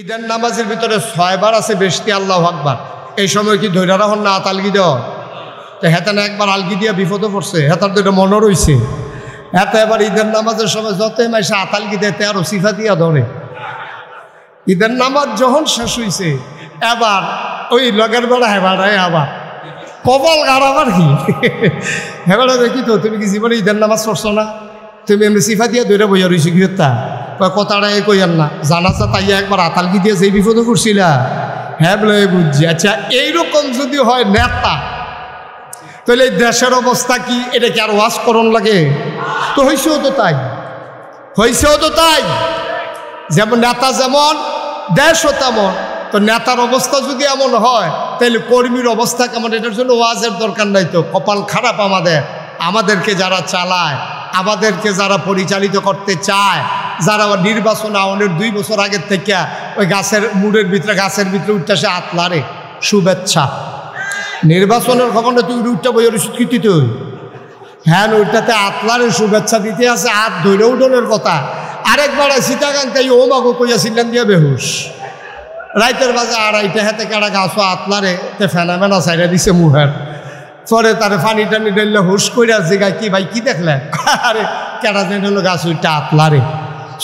ঈদের নামাজের ভিতরে 6 বার আছে বেশি আল্লাহু আকবার। এই সময় কি ধৈর্য রাখুন না আলগি দেওয়া? তো হেতানে একবার আলগি দিয়া বিপদে পড়ছে, হেতার দুটো মনে রয়েছে। হেতা এবার ঈদের নামাজের সময় যতই মাইসে আতালগি দেয় আরো সিফা দিয়া ধরে। ঈদের নামাজ যখন শেষ হয়েছে এবার ওই লগের বেড়া হেবাড়ায় আবার কপাল গাড়াবার কি হেবাড়া দেখি তো তুমি কি জীবনে ঈদের নামাজ পড়ছো না? তুমি এমনি সিফা দিয়া ধরে বইয়া রয়েছি গৃহতা কথাটা কইয়ার না জানাজা তাইয়া একবার আতালগি দিয়ে যেই বিপদে করছিলা। হ্যাঁ বলে বুঝছি। আচ্ছা এইরকম যদি হয় নেতা, তাহলে এই দেশের অবস্থা কি? এটা কি আর ওয়াজ করণ লাগে? তো হয়েছেও তো তাই, হয়েছেও তো তাই। যেমন নেতা যেমন দেশও তেমন। তো নেতার অবস্থা যদি এমন হয় তাহলে কর্মীর অবস্থা কেমন? এটার জন্য ওয়াজের দরকার নাই তো। কপাল খারাপ আমাদেরকে যারা চালায়, আমাদেরকে যারা পরিচালিত করতে চায়, যারা নির্বাচন আওনের 2 বছর আগের থেকে ওই গাছের মুড়ের ভিতরে গাছের ভিতরে উঠতেছে আতলারে শুভেচ্ছা। নির্বাচনের খবর না তুই উঠটা বই স্বীকৃতি তুই হ্যাঁ ওইটাতে আতলারে শুভেচ্ছা দিতে আছে হাত ধৈর্য উঠনের কথা। আরেকবার সীতাকাঙ্কাই ও মাগো কইয়াছিলেন দিয়ে বেহুশ রাইতের বাজে 2:30 হাতে কাটা গাছও আতলারে তে ফেনামেনা সাইডে দিছে মুহের পরে তারে পানি টানি ডাইলে হুশ কইরা জিগায় কি ভাই কি দেখলেন? আরে কেটা যেন হলো গাছ ওইটা আতলারে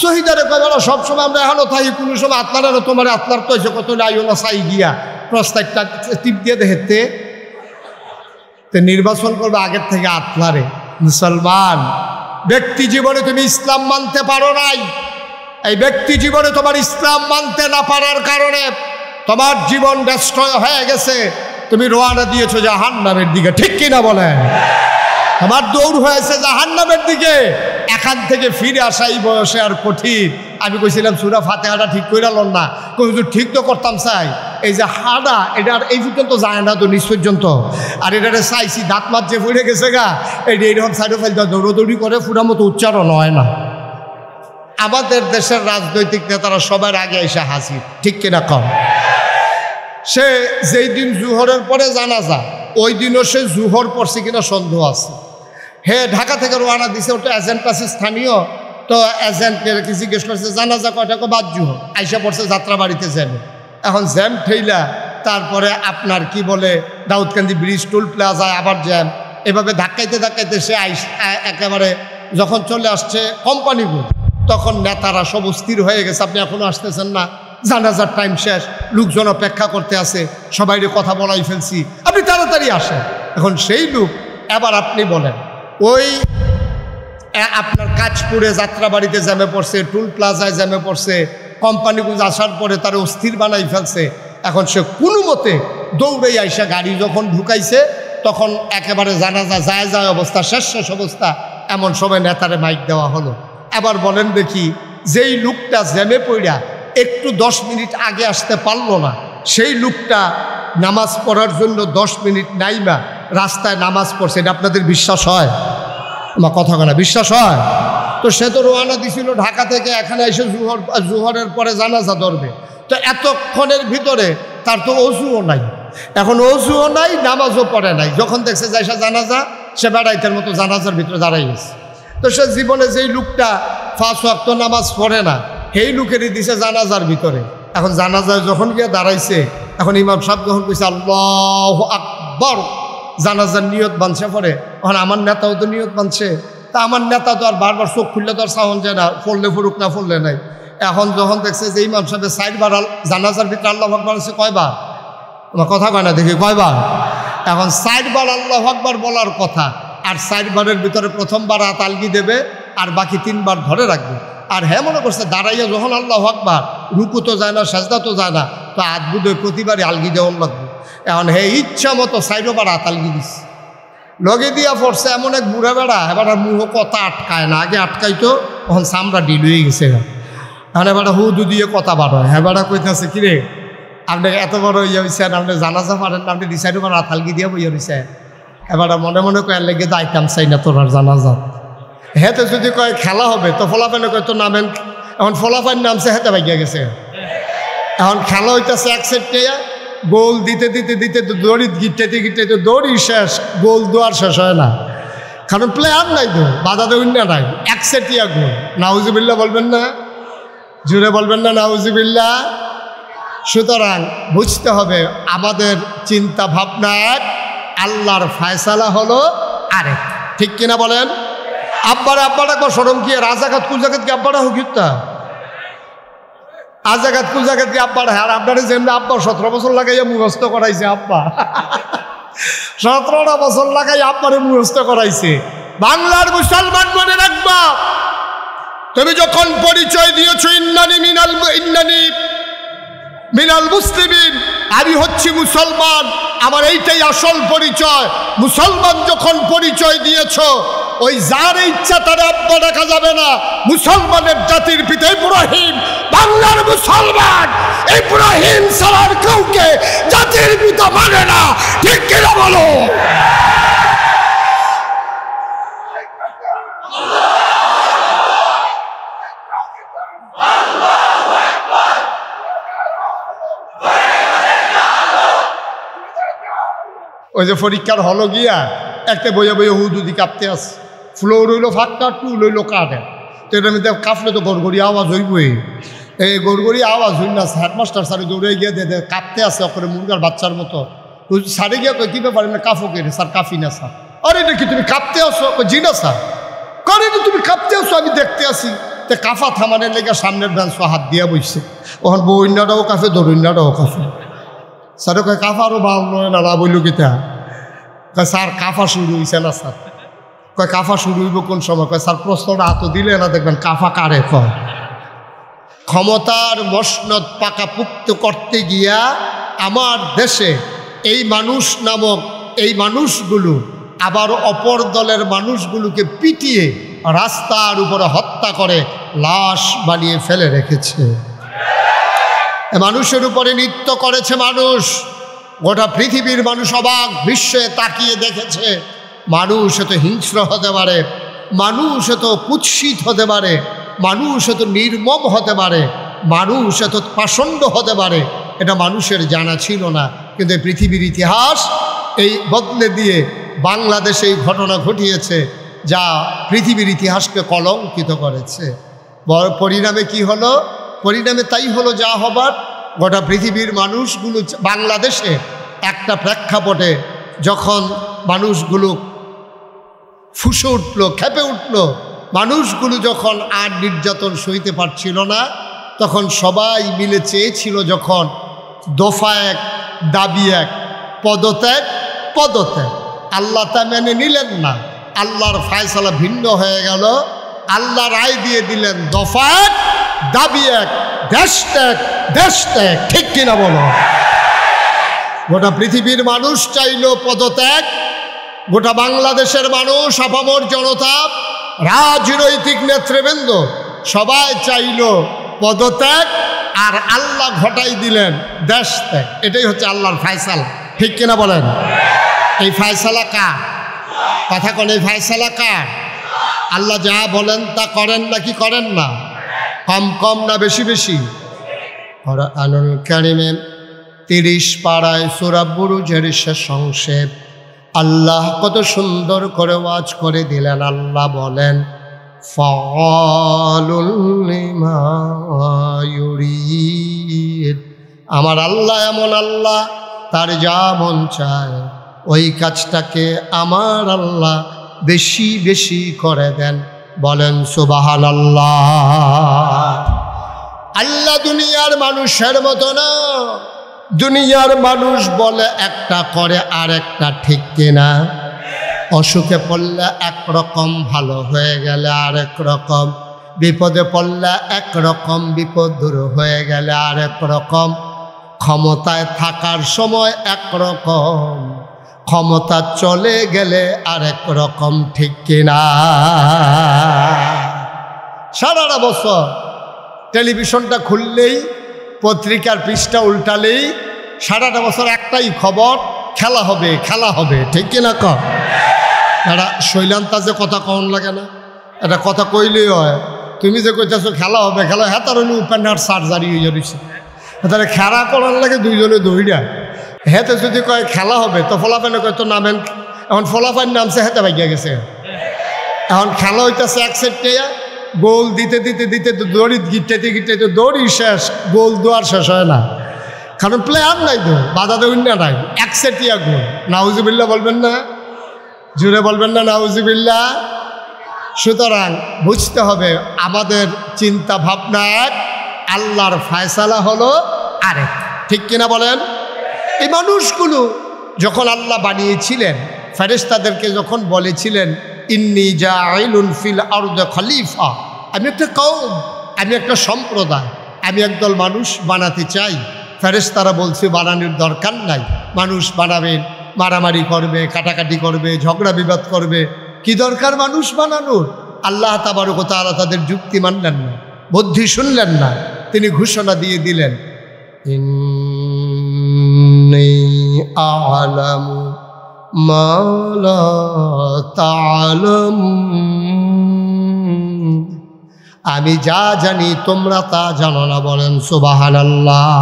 শহীদারে কয়বেলা সবসময় আমরা এখনো থাকি কোনো সময় আতলারে তোমার আতলার তো কত আইও না চাই গিয়া প্রস্তাবটা টিপ দিয়ে দেখতে তো নির্বাচন করবে আগের থেকে আতলারে। মুসলমান ব্যক্তি জীবনে তুমি ইসলাম মানতে পারো নাই, এই ব্যক্তি জীবনে তোমার ইসলাম মানতে না পারার কারণে তোমার জীবন ডেস্ট্রয় হয়ে গেছে। তুমি রওনা দিয়েছো জাহান্নামের দিকে, ঠিক কিনা বলেন? তোমার দৌড় হয়েছে জাহান্নামের দিকে। এখান থেকে ফিরে আসা এই বয়সে আর কঠিন। আমি কইছিলাম সূরা ফাতিহাটা ঠিক করে লন না, কিন্তু ঠিক তো করতাম চাই। এই যে হাডা এটা আর এই পর্যন্ত যায় না তো নিচ পর্যন্ত। আর এটারে চাইছি দাঁত মাত যে ফুড়ে গেছে গা এটা এইরকম সাইডে ফেলতে দৌড়দৌড়ি করে ফুড়া মতো উচ্চারণ হয় না। আমাদের দেশের রাজনৈতিক নেতারা সবার আগে এসে হাজির, ঠিক কিনা কম? সে যেই দিন জুহরের পরে জানাজা ওই দিনও সে জুহর পড়ছে কিনা সন্দেহ আছে। হে ঢাকা থেকে রওনা দিছে, ওটা এজেন্ট আছে স্থানীয়, তো এজেন্টের কি জিজ্ঞেস করছে জানাজা কয়টাকে বাদ জুহর আইসা পড়ছে যাত্রা বাড়িতে যাবে। এখন জ্যাম ঠেইলা তারপরে আপনার কি বলে দাউদকান্দি ব্রিজ টোল প্লাজায় আবার জ্যাম, এভাবে ধাক্কাইতে ধাক্কাইতে সে একেবারে যখন চলে আসছে কোম্পানিগুলো তখন নেতারা সব স্থির হয়ে গেছে। আপনি এখনো আসতেছেন না, জানাজার টাইম শেষ, লোকজন অপেক্ষা করতে আছে, সবাইরে কথা বলাই ফেলছি, আপনি তাড়াতাড়ি আসেন। এখন সেই লোক এবার আপনি বলেন ওই আপনার কাজপুরে যাত্রাবাড়িতে জ্যামে পড়ছে, টুল প্লাজায় জ্যামে পড়ছে, কোম্পানিগুলো আসার পরে তার অস্থির বানাই ফেলছে। এখন সে কোনো মতে দৌড়ে আইসা গাড়ি যখন ঢুকাইছে তখন একেবারে জানাজা যায় অবস্থা, শেষ অবস্থা, এমন সময় নেতারে মাইক দেওয়া হলো। এবার বলেন দেখি যেই লোকটা জ্যামে পড়া একটু 10 মিনিট আগে আসতে পারলো না, সেই লোকটা নামাজ পড়ার জন্য 10 মিনিট নাইবা রাস্তায় নামাজ পড়ছে, এটা আপনাদের বিশ্বাস হয়? আমার কথা কেনা বিশ্বাস হয়? তো সে তো রওনা দিছিল ঢাকা থেকে, এখানে এসে জুহরের পরে জানাজা ধরবে। তো এতক্ষণের ভিতরে তার তো অজুও নাই, এখন অজুও নাই, নামাজও পড়ে নাই। যখন দেখছে যাইসা জানাজা, সে বেড়াইতের মতো জানাজার ভিতরে দাঁড়াই গেছে। তো সে জীবনে যেই লোকটা 5 ওয়াক্ত নামাজ পড়ে না সেই লোকেরই দিছে জানাজার ভিতরে। এখন জানাজায় যখন গিয়ে দাঁড়াইছে, এখন ইমাম সাহেব যখন কইছে আল্লাহু আকবার, জানাজার নিয়ত বানছে পরে, এখন আমার নেতাও তো নিয়ত বানছে। তা আমার নেতা তো আর বারবার চোখ খুললে তো আর সাউন্ড যায় না, পড়লে ফুরুক না পড়লে নাই। এখন যখন দেখছে যে ইমাম সাহেবের 4 বার জানাজার ভিতরে আল্লাহু আকবার আছে, কয়বার? আমার কথা কয় না দেখি কয়বার? এখন 4 বার আল্লাহু আকবার বলার কথা, আর 4 বারের ভিতরে প্রথমবার হাত আলগি দেবে আর বাকি 3 বার ধরে রাখবে। আর হ্যাঁ মনে করছে দাঁড়াইয়া যখন আল্লাহু আকবার, রুকু তো যায় না, সাজদা তো যায় না, তো হাত বুধে প্রতিবারই আলগি দেওয়ান লাগবে। এখন হে ইচ্ছা মতো 4 বার হাত আলগি দিচ্ছে, লগে দিয়া পড়ছে এমন এক বুড়া বেড়া, এবার মুহ কথা আটকায় না, আগে আটকাইতো, তখন চামড়া ডিল হয়ে গেছে। এখন এবার হুদু দিয়ে কথা বার হয়, হ্যাঁ বেড়া কইতেছে কিরে আপনি এত বড় ইয়ে হয়েছেন, আপনি জানাজা পারেন না, আপনি ডিসাইড বার হাত আলগি দিয়ে বইয়া রয়েছে। এবার মনে মনে কয়ার লেগে যাইতাম চাই না তোর আর জানাজা। হেতে যদি কয় খেলা হবে তো ফলাফানে কয় তো নামেন, এখন ফলাফান নামছে হেতে ভাগিয়া গেছে। এখন খেলা হইতেছে এক সেটে গোল দিতে দিতে দিতে দড়ি গিটতে গিটতে দড়ি শেষ, গোল দোয়ার শেষ হয় না, কারণ প্লেয়ার নাই তো, বাধা দেবেন না নাই, এক সেটিয়া গোল। নাউজুবিল্লাহ বলবেন না, জুড়ে বলবেন না নাউজুবিল্লাহ? সুতরাং বুঝতে হবে আমাদের চিন্তা ভাবনা এক, আল্লাহর ফায়সালা হলো আরেক। ঠিক কিনা বলেন? আব্বারা একবার সরম কি রাজাঘাত কুজাঘাত কি আব্বারা হুকিতা আজাঘাত কুজাঘাত কি আব্বারা। আর আপনারা যেমনি আব্বা 17 বছর লাগাইয়া মুখস্থ করাইছে, আব্বা 17টা বছর লাগাই আব্বারে মুখস্থ করাইছে। বাংলার মুসলমান মনে রাখবা, তুমি যখন পরিচয় দিয়েছো ইন্নানি মিনাল মুসলিমিন, আমি হচ্ছি মুসলমান, আমার এইটাই আসল পরিচয়। মুসলমান যখন পরিচয় দিয়েছো, ওই যার ইচ্ছা তার আব্বা রাখা যাবে না। মুসলমানের জাতির পিতা ইব্রাহিম, বাংলার মুসলমান ইব্রাহিম ছাড়ার কাউকে জাতির পিতা মানে না। ঠিক কিনা বলো? ওই যে পরীক্ষার হলো গিয়া একটা বইয়া বইয়া হুদুদি কাঁপতে আসে, ফ্লোর হইলো ফাঁকা, টুল হইলো কাটে, তো এটার মধ্যে কাঁপলে তো গড়গড়ি আওয়াজ হইবই। এই গড়গড়ি আওয়াজ হইল না, হেডমাস্টার স্যারে দৌড়ে গিয়ে দে কাঁপতে আসে ওপরে মুরগার বাচ্চার মতো। স্যারে গিয়ে কী ব্যাপার না কাফো কে স্যার? কাফি না স্যার। আরে এটা কি তুমি কাঁপতে আসো? জি না স্যার। করে তুমি কাঁপতে আসো, আমি দেখতে আসি। তো কাফা থামানের লেগে সামনের বেঞ্চ হাত দিয়া বইছে, ওখান বইন্যাটাও কাফে দরুন্যাটাও কাফে। স্যারে কয় কাফা আরও ভালো নয় না, না বললো কিতা? কয় স্যার কাফা শুরু হয়েছে না স্যার। কয় কাফা শুরু হইব কোন সময়? কয় স্যার প্রশ্নটা হাত দিলে না দেখবেন কাফা কারে কয়। ক্ষমতার মসনদ পাকাপুক্ত করতে গিয়া আমার দেশে এই মানুষ নামক এই মানুষগুলো আবার অপর দলের মানুষগুলোকে পিটিয়ে রাস্তার উপরে হত্যা করে লাশ বানিয়ে ফেলে রেখেছে। মানুষের উপরে নৃত্য করেছে মানুষ। গোটা পৃথিবীর মানুষ অবাক বিশ্বে তাকিয়ে দেখেছে। মানুষ এত হিংস্র হতে পারে, মানুষ এত কুৎসিত হতে পারে, মানুষ এত নির্মম হতে পারে, মানুষ এত পাষণ্ড হতে পারে, এটা মানুষের জানা ছিল না। কিন্তু পৃথিবীর ইতিহাস এই বদলে দিয়ে বাংলাদেশে এই ঘটনা ঘটিয়েছে, যা পৃথিবীর ইতিহাসকে কলঙ্কিত করেছে। বড় পরিণামে কি হলো? পরিণামে তাই হলো যা হবার। গোটা পৃথিবীর মানুষগুলো বাংলাদেশে একটা প্রেক্ষাপটে যখন মানুষগুলো ফুসে উঠল, খেপে উঠল, মানুষগুলো যখন আর নির্যাতন সইতে পারছিল না, তখন সবাই মিলে চেয়েছিল যখন দফা এক, দাবি এক, পদত্যাগ পদত্যাগ। আল্লাহ তা মেনে নিলেন না, আল্লাহর ফায়সালা ভিন্ন হয়ে গেল। আল্লাহ রায় দিয়ে দিলেন দফা এক, দাবি এক, দেশ ত্যাগ দেশ ত্যাগ। ঠিক কিনা বলো? গোটা পৃথিবীর মানুষ চাইল পদত্যাগ, গোটা বাংলাদেশের মানুষ, আপামর জনতা, রাজনৈতিক নেতৃবৃন্দ সবাই চাইল পদত্যাগ, আর আল্লাহ ঘটাই দিলেন দেশ ত্যাগ। এটাই হচ্ছে আল্লাহর ফায়সালা। ঠিক কিনা বলেন? এই ফায়সালা কার? কথা কোন? এই ফায়সালা কার? আল্লাহ যা বলেন তা করেন নাকি করেন না? কম কম না বেশি বেশি? কুরআনুল কারীমে 30 পারায় সূরা বুরুজের শেষ অংশে আল্লাহ কত সুন্দর করে ওয়াজ করে দিলেন। আল্লাহ বলেন ফাআলুল লিমা ইউরিদ। আমার আল্লাহ এমন আল্লাহ, তার যা মন চায় ওই কাজটাকে আমার আল্লাহ বেশি বেশি করে দেন। বলেন সুবহানাল্লাহ। আল্লাহ দুনিয়ার মানুষের মতো না। দুনিয়ার মানুষ বলে একটা করে আর একটা, ঠিক কিনা? অসুখে পড়লে একরকম, ভালো হয়ে গেলে আরেক রকম, বিপদে পড়লে একরকম, বিপদ দূর হয়ে গেলে আরেক রকম, ক্ষমতায় থাকার সময় একরকম, ক্ষমতা চলে গেলে আরেক রকম। ঠিক কিনা? সারাটা বছর টেলিভিশনটা খুললেই, পত্রিকার পৃষ্ঠা উল্টালেই সারাটা বছর একটাই খবর, খেলা হবে খেলা হবে। ঠিক কিনা? ক এটা শৈলান্তা যে কথা কম লাগে না? এটা কথা কইলেই হয়। তুমি যে কইতেছো খেলা হবে খেলা, হ্যাঁ তার হলে উপেন্ডার সার্জারি হয়ে যাচ্ছে। তাহলে খেলা করার লাগে দুইজনে দৌড়া। হেতে যদি কয় খেলা হবে তো ফলাফাইনে কয় তো নামেন। এখন ফলাফাইন নামছে, হেতে ভাগিয়া গেছে। এখন খেলা হইতেছে এক সেটে, গোল দিতে দিতে দিতে দড়ি গিটাইতে গিটাইতে দড়ি শেষ, গোল দোয়ার শেষ হয় না। কারণ প্লেয়ার নাই তো, বাধা দেবেন না নাই, একসেটিয়া গোল। নাউজুবিল্লাহ বলবেন না, জুড়ে বলবেন না নাউজুবিল্লাহ। সুতরাং বুঝতে হবে আমাদের চিন্তা ভাবনা এক, আল্লাহর ফায়সালা হলো আরেক। ঠিক কিনা বলেন? এই মানুষগুলো যখন আল্লাহ বানিয়েছিলেন, ফেরেশতাদেরকে যখন বলেছিলেন ইন্নী জাইলুন ফিল আরদি খলিফা, আমি একটা কওম, আমি একটা সম্প্রদায়, আমি একদল মানুষ বানাতে চাই। ফেরেশতারা বলছে বানানোর দরকার নাই, মানুষ বানাবেন, মারামারি করবে, কাটাকাটি করবে, ঝগড়া বিবাদ করবে, কি দরকার মানুষ বানানোর? আল্লাহ তাবারক ওয়া তাআলা তাদের যুক্তি মানলেন না, বুদ্ধি শুনলেন না। তিনি ঘোষণা দিয়ে দিলেন ইন্নী আ'লামু মা লা তা'লামুন, আমি যা জানি তোমরা তা জানো না। বলেন সুবহানাল্লাহ।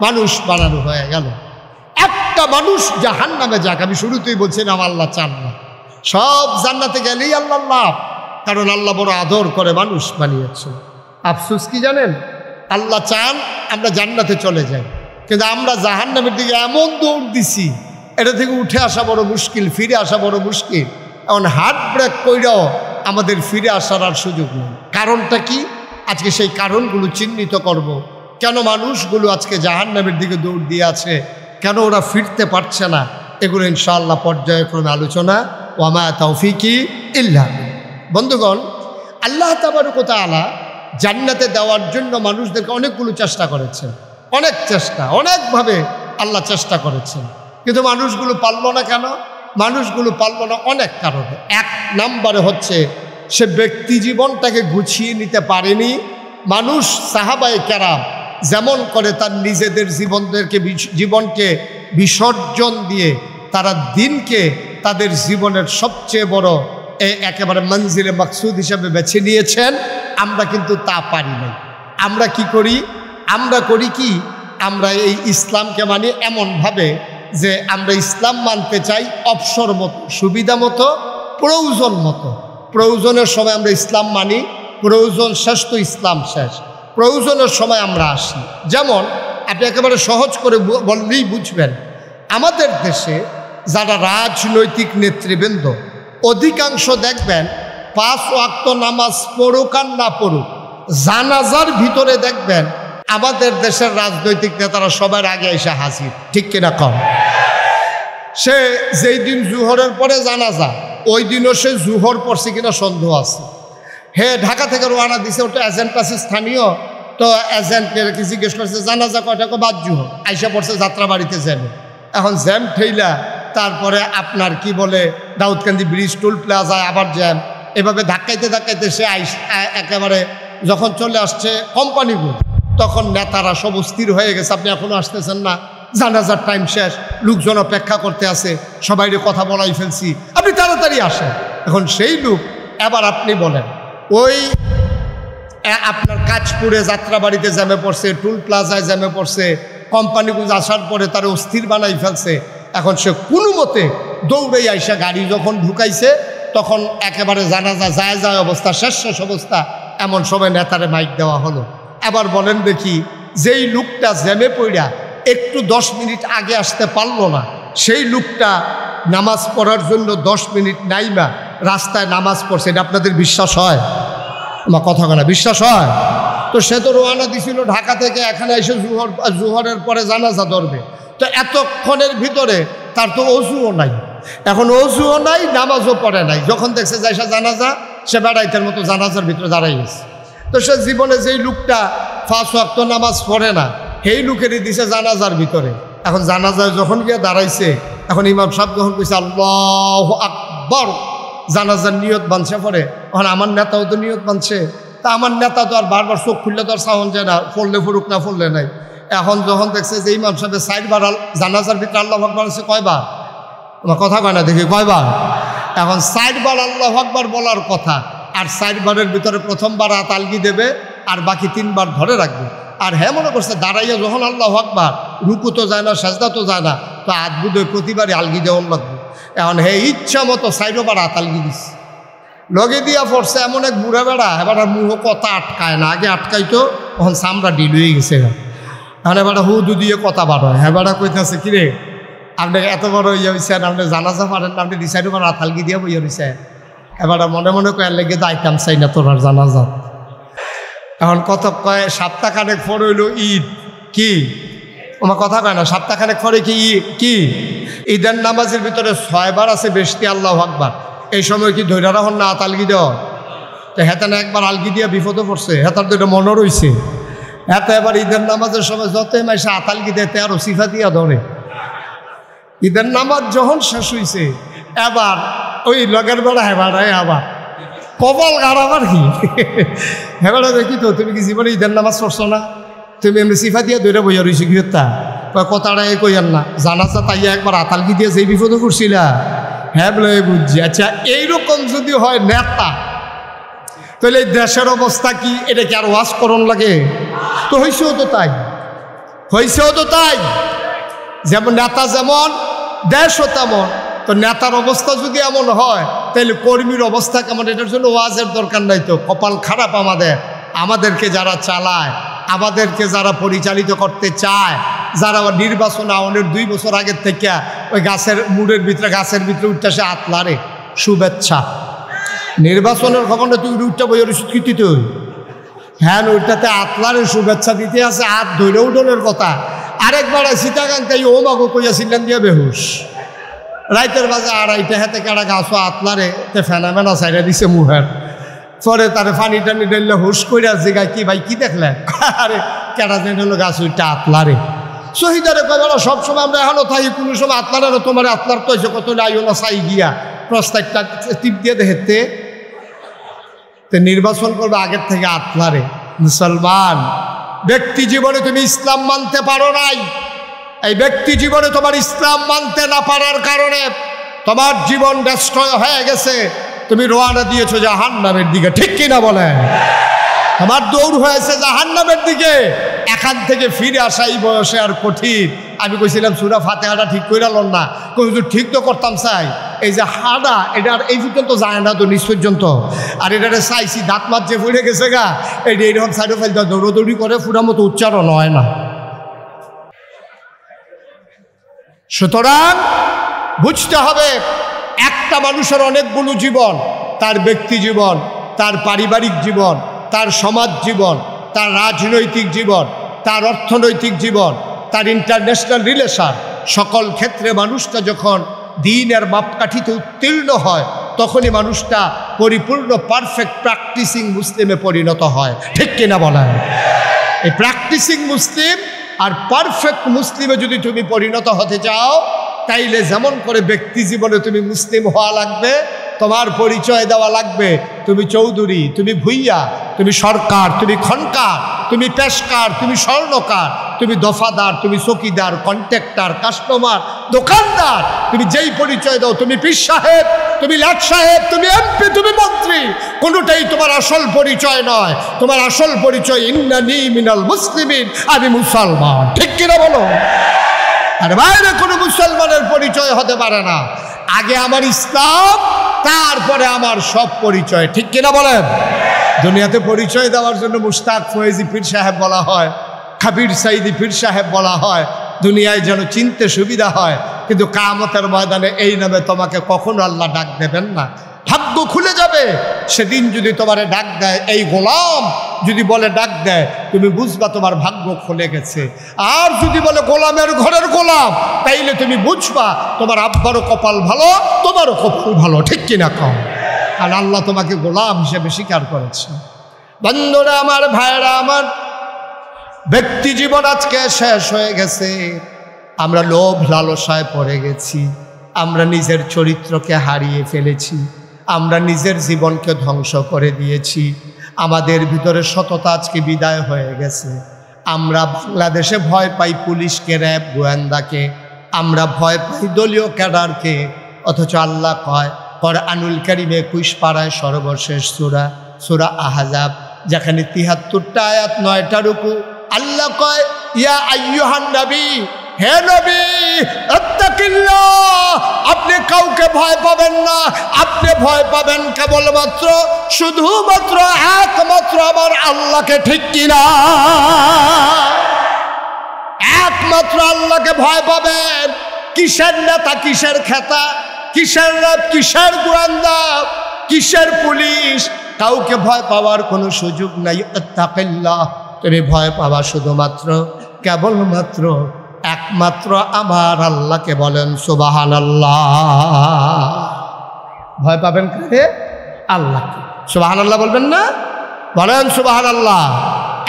মানুষ বানানো হয়ে গেল। একটা মানুষ জাহান্নামে যাক, আমি শুরুতেই বলছিলাম আল্লাহ চান না। সব জান্নাতে গেলেই আল্লাহ লাভ, কারণ আল্লাহ বড় আদর করে মানুষ বানিয়েছে। আফসোস কি জানেন? আল্লাহ চান আমরা জান্নাতে চলে যাই, কিন্তু আমরা জাহান্নামের দিকে এমন দৌড় দিছি, এটা থেকে উঠে আসা বড় মুশকিল, ফিরে আসা বড় মুশকিল। এখন হার্ট ব্রেক কইরাও আমাদের ফিরে আসার আর সুযোগ নেই। কারণটা কি? আজকে সেই কারণগুলো চিহ্নিত করব। কেন মানুষগুলো আজকে জাহান্নামের দিকে দৌড় দিয়ে আছে, কেন ওরা ফিরতে পারছে না, এগুলো ইনশাআল্লাহ পর্যায়ক্রমে আলোচনা। ওয়ামা তাওফিকি ইল্লা বিল্লাহ। বন্ধুগণ, আল্লাহ তাবারক ওয়া তাআলা জান্নাতে দেওয়ার জন্য মানুষদেরকে অনেকগুলো চেষ্টা করেছেন, অনেক চেষ্টা, অনেকভাবে আল্লাহ চেষ্টা করেছেন, কিন্তু মানুষগুলো পারল না। কেন মানুষগুলো পারল না? অনেক কারণে। এক নম্বরে হচ্ছে সে ব্যক্তি জীবনটাকে গুছিয়ে নিতে পারেনি। মানুষ সাহাবায়ে কেরাম যেমন করে তার নিজেদের জীবনকে বিসর্জন দিয়ে তারা দিনকে তাদের জীবনের সবচেয়ে বড় একেবারে মঞ্জিলে মাকসুদ হিসাবে বেছে নিয়েছেন, আমরা কিন্তু তা পারি নাই। আমরা কি করি? আমরা করি কি? আমরা এই ইসলামকে মানি এমনভাবে যে আমরা ইসলাম মানতে চাই অবসর মতো, সুবিধা মতো, প্রয়োজন মতো। প্রয়োজনের সময় আমরা ইসলাম মানি, প্রয়োজন শেষ তো ইসলাম শেষ। প্রয়োজনের সময় আমরা আসি। যেমন আপনি একেবারে সহজ করে বললেই বুঝবেন, আমাদের দেশে যারা রাজনৈতিক নেতৃবৃন্দ, অধিকাংশ দেখবেন 5 ওয়াক্ত নামাজ পড়ুক আর না পড়ুক, জানাজার ভিতরে দেখবেন আমাদের দেশের রাজনৈতিক নেতারা সবার আগে এসে হাজির। ঠিক কিনা কম? সে যেই দিন জুহরের পরে জানাজা, ওই দিনও সে জুহর পড়ছে কিনা সন্দেহ আছে। ঢাকা থেকে রওনা দিছে, ওটা এজেন্ট আছে স্থানীয়, তো এজেন্টের কি জিজ্ঞেস করছে জানাজা কয়টা? বাদ জুহর। আইসা পড়ছে যাত্রাবাড়িতে যাবে। এখন জ্যাম ঠেইলা তারপরে আপনার কি বলে দাউদকান্দি ব্রিজ, টোল প্লাজায় আবার জ্যাম, এভাবে ধাক্কাইতে ধাক্কাইতে সে একেবারে যখন চলে আসছে কোম্পানিগুলো, তখন নেতারা সব অস্থির হয়ে গেছে, আপনি এখনো আসতেছেন না, জানাজার টাইম শেষ, লোকজন অপেক্ষা করতে আছে, সবাইরে কথা বলাই ফেলছি, আপনি তাড়াতাড়ি আসেন। এখন সেই লোক এবার আপনি বলেন, ওই আপনার কাজপুরে যাত্রাবাড়িতে জ্যামে পড়ছে, টুল প্লাজায় জ্যামে পড়ছে, কোম্পানিগুলো আসার পরে তার অস্থির বানাই ফেলছে। এখন সে কোনো মতে দৌড়ে আইসা গাড়ি যখন ঢুকাইছে, তখন একেবারে জানাজা যায় অবস্থা, শেষ অবস্থা, এমন সময় নেতারে মাইক দেওয়া হলো। এবার বলেন দেখি, যেই লোকটা জ্যামে পড়া একটু 10 মিনিট আগে আসতে পারলো না, সেই লোকটা নামাজ পড়ার জন্য 10 মিনিট নাইমা রাস্তায় নামাজ পড়ছে, এটা আপনাদের বিশ্বাস হয়? আমার কথা বলা বিশ্বাস হয়? তো সে তো রওনা দিছিল ঢাকা থেকে, এখানে এসে জুহরের পরে জানাজা ধরবে, তো এতক্ষণের ভিতরে তার তো অজুও নাই। এখন অজুও নাই, নামাজও পড়ে নাই। যখন দেখছে যাইসা জানাজা, সে বেড়াইতের মতো জানাজার ভিতরে দাঁড়াই গেছে। তো সে জীবনে যেই লোকটা 5 ওয়াক্ত নামাজ পড়ে না, সেই লোকেরই দিছে জানাজার ভিতরে। এখন জানাজায় যখন গিয়ে দাঁড়াইছে, এখন ইমাম সাহেব যখন কইছে আল্লাহু আকবার, জানাজার নিয়ত বানছে পরে, এখন আমার নেতাও তো নিয়ত বানছে, তা আমার নেতা তো আর বারবার চোখ খুললে তো আর সাউন্ড যায় না, পড়লে ফুরুক না পড়লে নাই। এখন যখন দেখছে যে ইমাম সাহেবের 4 বার জানাজার ভিতরে আল্লাহু আকবার আছে, কয়বার? আমার কথা কয় না দেখি, কয়বার? এখন 4 বার আল্লাহু আকবার বলার কথা, আর 4 বারের ভিতরে প্রথমবার হাত আলগি দেবে, আর বাকি 3 বার ধরে রাখবে। আর হ্যাঁ মনে করছে দাঁড়াইয়া যখন আল্লাহু আকবার, রুকু তো যায় না, সাজদা তো যায় না, তো হাত বুধে প্রতিবারই আলগি দেওয়ার লাগবে। এখন হে ইচ্ছা মতো 4 বার হাত আলগি দিচ্ছে, লগে দিয়া পড়ছে এমন এক বুড়া বেড়া, এবার আর মুহ কথা আটকায় না, আগে আটকাইতো, তখন চামড়া ডিল হয়ে গেছে। মানে বেটা হুদু দিয়ে কথা বার হয়। হ্যাঁ বেটা কইতেছে কিরে আপনি এত বড় ইয়ে হয়েছেন, আপনি জানাজা পারেন না, আপনি ডিসাইড করেন আতালগি দিয়ে বইয়ে রয়েছে। এবার মনে মনে কয়ে লেগে তো আইতাম চাই না তোর আর জানাজা। এখন কত কয় সপ্তাহখানেক পর হইল ঈদ। কি আমার কথা কয় না, সপ্তাহখানেক পরে কি ঈদের নামাজের ভিতরে 6 বার আছে বেশি আল্লাহু আকবার। এই সময় কি ধৈর্য রাখুন না আতালগি দেওয়া? তো হেতানে একবার আলগি দিয়ে বিপদে পড়ছে, হেতার তো এটা মনে রয়েছে। হেতে এবার ঈদের নামাজের সময় যতই মাসে আতালগি দেয় আরো সিফা দিয়া ধরে। ঈদের নামাজ যখন শেষ হয়েছে এবার ওই লগের বেড়া হেবাড়ায় আবার কপাল গাড়াবার কি হেবাড়া দেখি তো তুমি কি জীবনে ঈদের নামাজ পড়ছো না? তুমি এমনি সিফা দিয়ে দৌড়ে বইয়া রয়েছি গৃহতা কথাটা এ কইয়ার না, জানাজা তাইয়া একবার আতালগি দিয়ে যেই বিপদে করছিলা। হ্যাঁ বলে বুঝছি। আচ্ছা এইরকম যদি হয় নেতা, তাহলে এই দেশের অবস্থা কি? এটা কি আর ওয়াজ করণ লাগে? তো হয়েছেও তো তাই, যেমন নেতা যেমন দেশও তেমন। তো নেতার অবস্থা যদি এমন হয় তাহলে কর্মীর অবস্থা কেমন? এটার জন্য ওয়াজের দরকার নাই তো। কপাল খারাপ আমাদেরকে যারা চালায়, আমাদেরকে যারা পরিচালিত করতে চায়, যারা নির্বাচন আওয়ানের 2 বছর আগের থেকে ওই গাছের উঠতে আসে আতলারে শুভেচ্ছা। নির্বাচনের খবর না তুই উঠটা বইয়ের স্বীকৃতি তুই হ্যাঁ ওইটাতে আতলারে শুভেচ্ছা দিতে আছে, হাত ধরে উঠোনের কথা। আরেকবার সীতাকান্তাই ও মাগো কইয়াছিলেন দিয়ে বেহুশ রাইতের বাজে 2:30 হাতে কাটা গাছ আতলারে ফেনামেনা সাইডে দিছে মুহের। পরে তারে পানি টানি ডাইলে হুশ করে জিগায় কি ভাই কি দেখলেন? আরে কেটা যে হলো গাছ ওইটা আতলারে। শহীদারে কয়বেলা সবসময় আমরা এখনো থাকি, কোনো সময় আতলারে না তোমার আতলার তো এসে কত আইও না চাই গিয়া প্রস্তাবটা টিপ দিয়ে দেখতে নির্বাচন করবে আগের থেকে আতলারে। মুসলমান ব্যক্তি জীবনে তুমি ইসলাম মানতে পারো নাই, এই ব্যক্তি জীবনে তোমার ইসলাম মানতে না পারার কারণে তোমার জীবন ডেস্ট্রয় হয়ে গেছে। তুমি রওনা দিয়েছো জাহান্নামের দিকে, ঠিক কিনা বলেন? তোমার দৌড় হয়েছে জাহান্নামের দিকে। এখান থেকে ফিরে আসা এই বয়সে আর কঠিন। আমি কইছিলাম সূরা ফাতিহাটা ঠিক কইরা লন না, হুজুর ঠিক তো করতাম চাই। এই যে হাডা এটা আর এই পর্যন্ত যায় না তো নিচ পর্যন্ত, আর এটারে চাইছি দাঁত মাত যে ফুড়ে গেছে গা, এইটা এইরকম সাইডে ফেলতে দৌড়দৌড়ি করে ফুড়া মতো উচ্চারণ হয় না। সুতরাং বুঝতে হবে একটা মানুষের অনেকগুলো জীবন, তার ব্যক্তি জীবন, তার পারিবারিক জীবন, তার সমাজ জীবন, তার রাজনৈতিক জীবন, তার অর্থনৈতিক জীবন, তার ইন্টারন্যাশনাল রিলেশন। সকল ক্ষেত্রে মানুষটা যখন দ্বীনের মাপকাঠিতে উত্তীর্ণ হয় তখনই মানুষটা পরিপূর্ণ পারফেক্ট প্র্যাকটিসিং মুসলিমে পরিণত হয়, ঠিক কিনা বলেন? এই প্র্যাকটিসিং মুসলিম আর পারফেক্ট মুসলিমে যদি তুমি পরিণত হতে চাও তাইলে যেমন করে ব্যক্তি জীবনে তুমি মুসলিম হওয়া লাগবে, তোমার পরিচয় দেওয়া লাগবে তুমি চৌধুরী, তুমি ভুইয়া, তুমি সরকার, তুমি খনকার, তুমি পেশকার, তুমি স্বর্ণকার, তুমি দফাদার, তুমি চকিদার, কন্ট্রাক্টর, কাস্টমার, দোকানদার, তুমি যেই পরিচয় দাও, তুমি পীর সাহেব, তুমি লাট সাহেব, তুমি এমপি, তুমি মন্ত্রী, কোনোটাই তোমার আসল পরিচয় নয়। তোমার আসল পরিচয় ইন্নানি মিনাল মুসলিমিন, আমি মুসলমান, ঠিক কিনা বলো? আর বাইরে কোনো মুসলমানের পরিচয় হতে পারে না। আগে আমার ইসলাম, তারপরে আমার সব পরিচয়, ঠিক কিনা বলেন? দুনিয়াতে পরিচয় দেওয়ার জন্য মুশতাক ফয়েজি পীর সাহেব বলা হয়, খাবির সাইদি পীর সাহেব বলা হয়, দুনিয়ায় যেন চিনতে সুবিধা হয়। কিন্তু কিয়ামতের ময়দানে এই নামে তোমাকে কখনো আল্লাহ ডাক দেবেন না। ভাগ্য খুলে যাবে সেদিন যদি তোমারে ডাক দেয়, এই গোলাম যদি বলে ডাক দেয়, তুমি বুঝবা তোমার ভাগ্য খুলে গেছে। আর যদি বলে গোলামের ঘরের গোলাম, তাইলে তুমি বুঝবা তোমার আব্বারও কপাল ভালো, তোমারও কপাল ভালো, ঠিক কিনা কম? আর আল্লাহ তোমাকে গোলাম হিসেবে স্বীকার করেছে। বন্ধুরা আমার, ভাইরা আমার, ব্যক্তি জীবন আজকে শেষ হয়ে গেছে। আমরা লোভ লালসায় পড়ে গেছি, আমরা নিজের চরিত্রকে হারিয়ে ফেলেছি, আমরা নিজের জীবনকে ধ্বংস করে দিয়েছি। আমাদের ভিতরে সততা আজকে বিদায় হয়ে গেছে। আমরা বাংলাদেশে ভয় পাই পুলিশকে, র্যাব, গোয়েন্দাকে, আমরা ভয় পাই দলীয় ক্যাডারকে। অথচ আল্লাহ কয় কোরআনুল কারীমে 21 পারায় সর্বশেষ সূরা, সূরা আহজাব, যেখানে 73টা আয়াত 9টা রুকু, আল্লাহ কয় ইয়া আইয়ুহান নবী, হে নবী, আত্তাকিল্লাহ, আপনি কাউকে ভয় পাবেন না, আপনি ভয় পাবেন কেবলমাত্র শুধুমাত্র একমাত্র আমার আল্লাহকে, ঠিক কিনা? একমাত্র আল্লাহকে ভয় পাবেন। কিসের নেতা, কিসের খেতা, কিসের র্যাব, কিসের গোয়েন্দা, কিসের পুলিশ, কাউকে ভয় পাওয়ার কোনো সুযোগ নাই। আত্তাকিল্লাহ, তুমি ভয় পাবা শুধুমাত্র কেবলমাত্র একমাত্র আমার আল্লাহকে। বলেন সুবহানাল্লাহ। ভয় পাবেন কাকে? আল্লাহকে। সুবহানাল্লাহ বলবেন না? বলেন সুবহানাল্লাহ।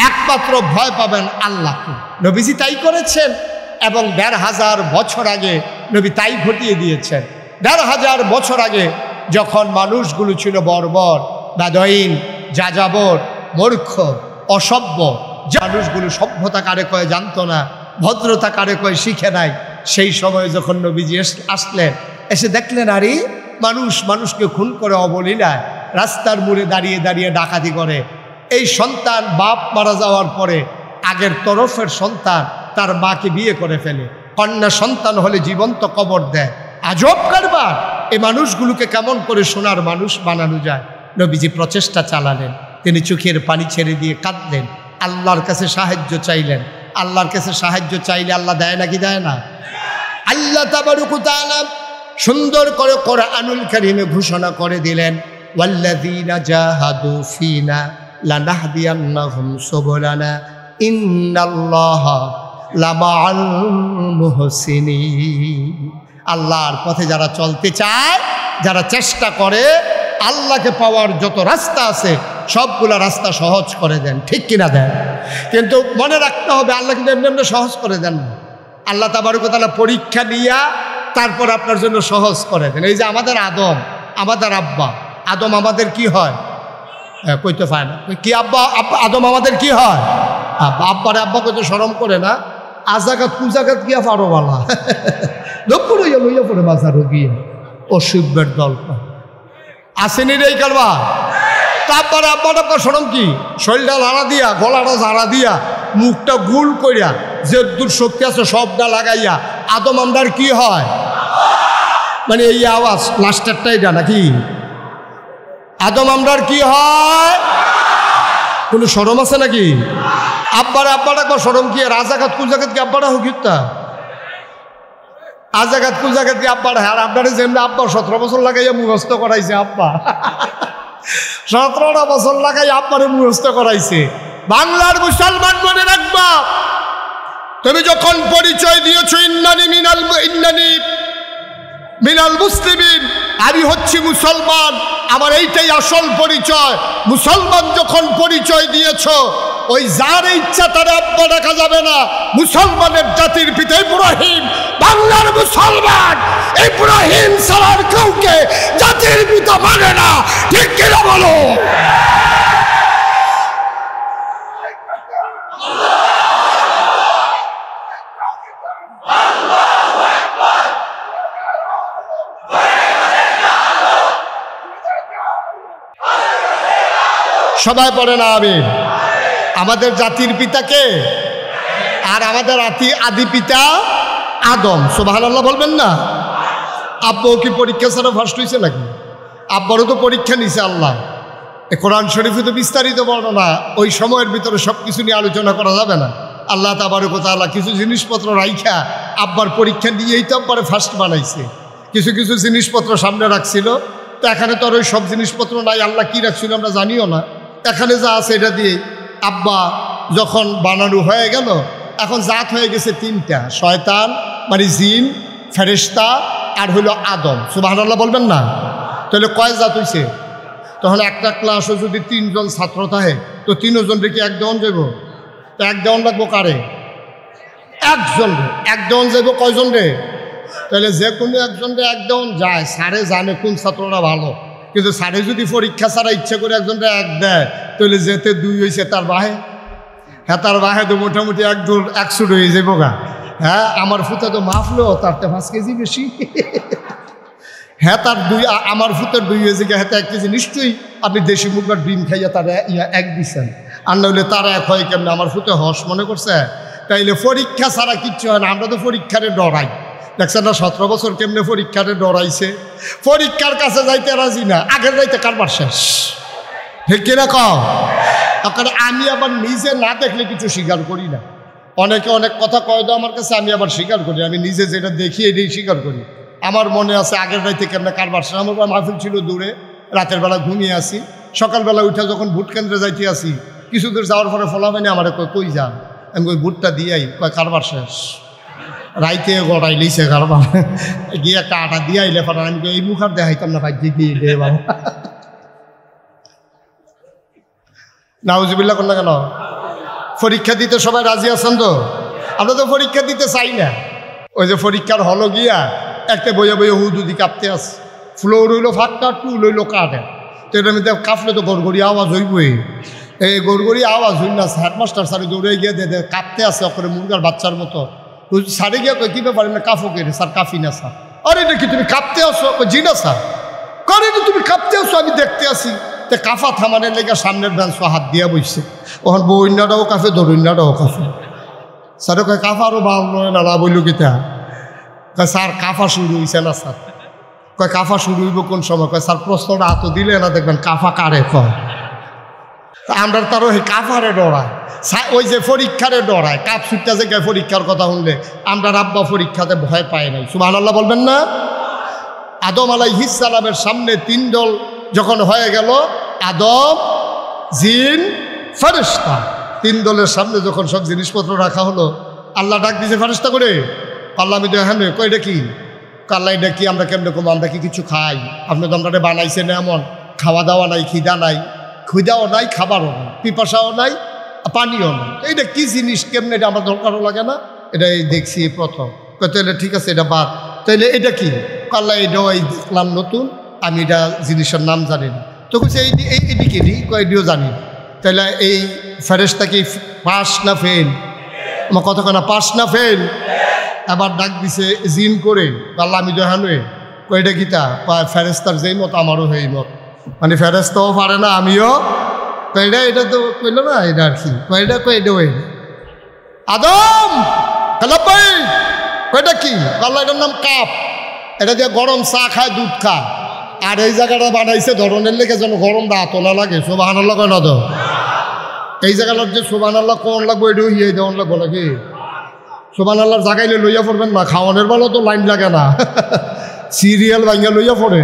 একমাত্র ভয় পাবেন আল্লাহকে। নবীজি তাই করেছেন এবং ১৫০০ বছর আগে নবী তাই ঘটিয়ে দিয়েছেন। ১৫০০ বছর আগে যখন মানুষগুলো ছিল বর্বর, বেদঈন, যাযাবর, মূর্খ, অসভ্য, মানুষগুলো সভ্যতা কারে কয় জানতো না, ভদ্রতা কারে কয় শিখে নাই, সেই সময় যখন নবীজি আসলেন, এসে দেখলেন আরে মানুষ মানুষকে খুন করে অবলীলায় রাস্তার মোড়ে দাঁড়িয়ে দাঁড়িয়ে ডাকাতি করে। এই সন্তান বাপ মারা যাওয়ার পরে আগের তরফের সন্তান তার মাকে বিয়ে করে ফেলে, কন্যা সন্তান হলে জীবন্ত কবর দেয়। আজব কারবার। এই মানুষগুলোকে কেমন করে সোনার মানুষ বানানো যায়। নবীজি প্রচেষ্টা চালালেন, তিনি চোখের পানি ছেড়ে দিয়ে কাঁদলেন, আল্লাহর কাছে সাহায্য চাইলেন। আল্লাহর কাছে সাহায্য চাইলে আল্লাহ দেয় নাকি দেয় না? আল্লাহ তাবারক ওয়া তাআলা সুন্দর করে কোরআনুল কারীমে ঘোষণা করে দিলেন, ওয়াল্লাযীনা জাহাদু ফীনা লানাহদিয়ান্নাহুম সুবুলানা ইন্নাল্লাহা লামাআল মুহসিনিন। আল্লাহর পথে যারা চলতে চায়, যারা চেষ্টা করে, আল্লাহকে পাওয়ার যত রাস্তা আছে সবগুলো রাস্তা সহজ করে দেন। ঠিক কিনা দেন? কিন্তু মনে রাখতে হবে আল্লাহ কিন্তু এমনি এমনি সহজ করে দেন না। আল্লাহ তাবারক ওয়া তাআলা পরীক্ষা নিয়া তারপর আপনার জন্য সহজ করে দেন। এই যে আমাদের আদম, আমাদের আব্বা আদম আমাদের কি হয়? কইতে পায় না কি আব্বা, আদম আমাদের কি হয়? আব্বা। আব্বারে আব্বা কইতে শরম করে না, আজাগাত কুজাগাত গিয়া পারো বালা লক্ষ্য লইয়া লইয়া পড়ে বাজারও গিয়ে অসুখের দল আসেনি রে কারবা। তারপরে আব্বাটা শরম কি, শরীরটা লাড়া দিয়া, গলাটা ঝাড়া দিয়া, মুখটা গুল করিয়া, যে দূর শক্তি আছে সবটা লাগাইয়া আদম আমরার কি হয়? মানে এই আওয়াজ লাস্টারটাই এটা নাকি? আদম আমরার কি হয়? কোনো শরম আছে নাকি? আব্বাটা একবার শরম কি? রাজাঘাত কুজাঘাত কি আব্বাটা হুকিতা? আজাঘাত কুজাঘাত কি আব্বাটা? আর আপনারা যেমনি আব্বা ১৭ বছর লাগাইয়া মুখস্থ করাইছে, আব্বা ১৭টা বছর লাগাই আব্বারে মুখস্থ করাইছে। বাংলার মুসলমান মনে রাখবা, তুমি যখন পরিচয় দিয়েছ ইন্নানি মিনাল মুসলিমিন, আমি হচ্ছি মুসলমান, আমার এইটাই আসল পরিচয়। মুসলমান যখন পরিচয় দিয়েছ, ওই যার ইচ্ছা তার আব্বা রাখা যাবে না। মুসলমানের জাতির পিতা ইব্রাহিম, বাংলার মুসলমান ইব্রাহিম ছাড়ার কাউকে জাতির পিতা মানে না। ঠিক কিনা বলো? সবাই পড়ে না আমিন। আমাদের জাতির পিতাকে আর আমাদের আদি পিতা আদম। সুবহানাল্লাহ বলবেন না? আব্বাও কি পরীক্ষা ছাড়া ফার্স্ট হয়েছে নাকি? আব্বারও তো পরীক্ষা নিছে আল্লাহ। কোরআন শরীফে তো বিস্তারিত বর্ণনা, ওই সময়ের ভিতরে সব কিছু নিয়ে আলোচনা করা যাবে না। আল্লাহ তাবারক ওয়া তাআলা কিছু জিনিসপত্র রাইখা আব্বার পরীক্ষা নিয়েই তো আব্বারে ফার্স্ট বানাইছে। কিছু কিছু জিনিসপত্র সামনে রাখছিল, তো এখানে তো আর ওই সব জিনিসপত্র নাই। আল্লাহ কি রাখছিল আমরা জানিও না। এখানে যা আছে এটা দিয়ে আব্বা যখন বানানো হয়ে গেল, এখন জাত হয়ে গেছে ৩টা, শয়তান মানে জিন, ফেরেশতা আর হইল আদম। সুবহানাল্লাহ বলবেন না? তাহলে কয় জাত হইছে? তখন একটা ক্লাসও যদি ৩ জন ছাত্র থাকে, তো ৩ জন রেখে এক দেওয়ান যাব, তো এক দেওয়ান লাগবো কারে? একজন রে। এক দেওয়ান যাব কয়জন রে? তাহলে যে কোনো একজন রে এক দেওয়ান যায়, স্যারে জানে কোন ছাত্ররা ভালো। কিন্তু স্যারে যদি পরীক্ষা ছাড়া ইচ্ছে করে একজনটা এক দেয়, তাহলে যেতে 2 হয়েছে তার বাহে, হ্যাঁ তার বাহে তো মোটামুটি 100 হয়ে যাবো গা। হ্যাঁ আমার ফুতে তো মাফলো, তার তো 5 কেজি বেশি। হ্যাঁ তার আমার ফুতের 2 হয়েছে, হ্যাঁ 1 কেজি নিশ্চয়ই আপনি দেশি মুরগার ডিম খাইয়া তারা এক দিচ্ছেন, আর নইলে তারা এক হয় কেমন? আমার ফুতে হস মনে করছে। তাইলে পরীক্ষা ছাড়া কিচ্ছু হয় না। আমরা তো পরীক্ষারে ডরাই, দেখছেন না? 17 বছর কেমনে পরীক্ষারে ডরাইছে। পরীক্ষার কাছে যাইতে রাজি না, আগের যাইতে কারবার শেষ। ঠিক কিনা কও? আমি আবার নিজে না দেখলে কিছু স্বীকার করি না। অনেকে অনেক কথা কয় দাও আমার কাছে, আমি আবার স্বীকার করি। আমি নিজে যেটা দেখি এটাই স্বীকার করি। আমার মনে আছে আগের রাতে কেমন কারবার, আমার মাহফিল ছিল দূরে, রাতের বেলা ঘুমিয়ে আসি, সকালবেলা উঠে যখন ভোট কেন্দ্রে যাইতে আসি, কিছু দূর যাওয়ার পরে ফলাফেনি আমার কই যান, আমি ওই ভোটটা দিয়াই কয় কারবার শেষ, রাইতে গড়াই লিছে কারবার, গিয়ে একটা আটা দিয়ে আইলে পাঠান। আমি এই মুখ আর দেখাইতাম না, ভাগ্যে গিয়ে দে বাবা। নাউজুবিল্লাহ করলে কেন? পরীক্ষা দিতে সবাই রাজি আছেন তো? আমরা তো পরীক্ষা দিতে চাই না। ওই যে পরীক্ষার হলো গিয়া একটা বইয়া বইয়া হুদুদি কাঁপতে আছে, ফ্লোর হইলো ফাঁকটা, টুল হইলো কাঠে, তো এটার মধ্যে কাঁপলে তো গড়গড়ি আওয়াজ হইবই। এই গড়গড়ি আওয়াজ হইল না, হেডমাস্টার স্যারে দৌড়ে গিয়ে দে কাঁপতে আছে অকরে মুরগার বাচ্চার মতো। স্যারে গিয়া কই কী ব্যাপার না, কাফো কে রে স্যার? কাফি না স্যার। আরে এটা কি তুমি কাঁপতে আসো? জি না স্যার। করে তুমি কাঁপতে আসো, আমি দেখতে আসি। তো কাফা থামানের লেগে সামনের বেঞ্চ হাত দিয়া বসছে, ওখান বইন্যাটাও কাফে দরুন্যাটাও কাফে। স্যারে কয় কাফা আরও ভালো নয় না, বলল কিতা? কয় স্যার কাফা শুরু হয়েছে না স্যার। কয় কাফা শুরু হইব কোন সময়? কয় স্যার প্রশ্নটা হাত দিলে না দেখবেন কাফা কারে কয়। আমরা তারও এই কাফারে ডরায়, ওই যে পরীক্ষারে ডরায়, কাপ ছুটটা যে পরীক্ষার কথা শুনলে। আমরা রাব্বা পরীক্ষাতে ভয় পায় নাই, সুবহানাল্লাহ বলবেন না? আদম আলাইহিস সালামের সামনে 3 দল যখন হয়ে গেল, আদম, জিন, ফেরেশতা, 3 দলের সামনে যখন সব জিনিসপত্র রাখা হলো, আল্লাহ ডাক দিয়েছে ফেরেশতা করে, আল্লাহ আমি হ্যাঁ কই এটা কি? আল্লাহ এটা কি? আমরা কেমনে কম, আমরা কি কিছু খাই? আপনি তো আমরা বানাইছেন এমন, খাওয়া দাওয়া নাই, খিদা নাই, ক্ষুদাও নাই, খাবারও নাই, পিপাসাও নাই, পানিও নাই, এইটা কি জিনিস? কেমনে এটা আমার দরকারও লাগে না, এটা দেখছি প্রথম। তাহলে ঠিক আছে, এটা বাদ। তাইলে এটা কি? আল্লাহ এটাও এই দেখলাম নতুন, আমি এটা জিনিসের নাম জানি না। তো বলছে এইদিকে এটিও জানি না। তাহলে এই ফেরেশতা কি পাস না ফেল? আমার কতক্ষণ পাস না ফেল? আবার ডাক দিছে জিন করে, আল্লাহ আমি দেখানো কয়টা গীতা ফেরেশতার যেই মত আমারও সেই মত, মানে ফেরেশতাও পারে না, আমিও। কয়টা এটা তো কইল না, এটা আর কি কয়টা কয়টা ওই আদম ভাই কয়টা কি? আল্লাহ এটার নাম কাপ, এটা দিয়ে গরম চা খায়, দুধ খায়। আর এই জায়গাটা বানাইছে ধরনের লেগে যেন গরম রাত তোলা লাগে, সুবহানাল্লাহ কয় না তো? এই জায়গাটার যে সুবহানাল্লাহ কোন লাগবো, এটাও ইয়ে দেওয়ান লাগবো নাকি? সুবহানাল্লাহর জাগাইলে লইয়া পড়বেন না, খাওয়ানোর বেলা তো লাইন লাগে না, সিরিয়াল ভাঙিয়া লইয়া পড়ে।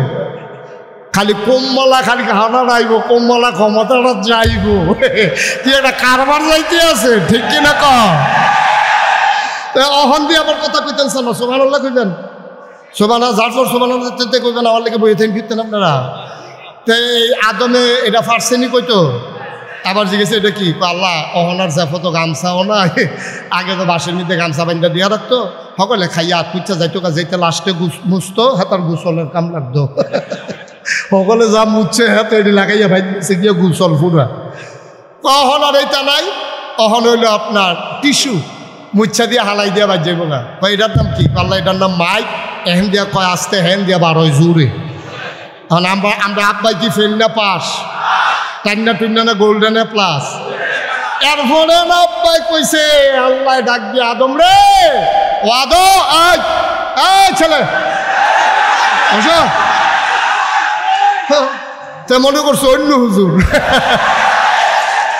খালি কমলা, খালি খানা রাইব, কমলা ক্ষমতাটা যাইব, কি একটা কারবার যাইতে আছে, ঠিক কিনা কম? অহন দিয়ে আবার কথা কইতেন না, সুবহানাল্লাহ কইবেন, সুবহানাল্লাহ যারপর সুবহানাল্লাহ কইবেন, আমার লেগে বইয়ে ফিরতেন আপনারা। তো এই আদমে এটা ফার্সেনি কইতো, আবার জিজ্ঞেস এটা কি? আল্লাহ অহনার জাফো তো গামছাও না, আগে তো বাসের মধ্যে গামছা বান্ধা দিয়া রাখতো, সকলে খাইয়া আত্মীচ্ছা যাইতো, যাইতে লাস্টে মুছতো, হাতার গুসলের কাম লাগতো, সকলে যা মুছছে হাতে এটি লাগাইয়া ভাই গিয়ে গুসল ফুরা। অহন আর এইটা নাই, অহন হইল আপনার টিস্যু, মুচ্ছা দিয়ে হালাই দিয়া বাজ যাইব না। এটার নাম কি? আল্লাহ এটার নাম মাইক, এহেন দিয়া কয় আসতে, হেন দিয়া 12 জুড়ে। এখন আমরা আব্বাই কি ফেল না পাস, টান্না টুন্না না গোল্ডেনে প্লাস। এরপরে না আব্বাই কইছে, আল্লাহ ডাক দিয়ে আদম রে, ও আদম, আয় ছেলে তে মনে করছো অন্য হুজুর,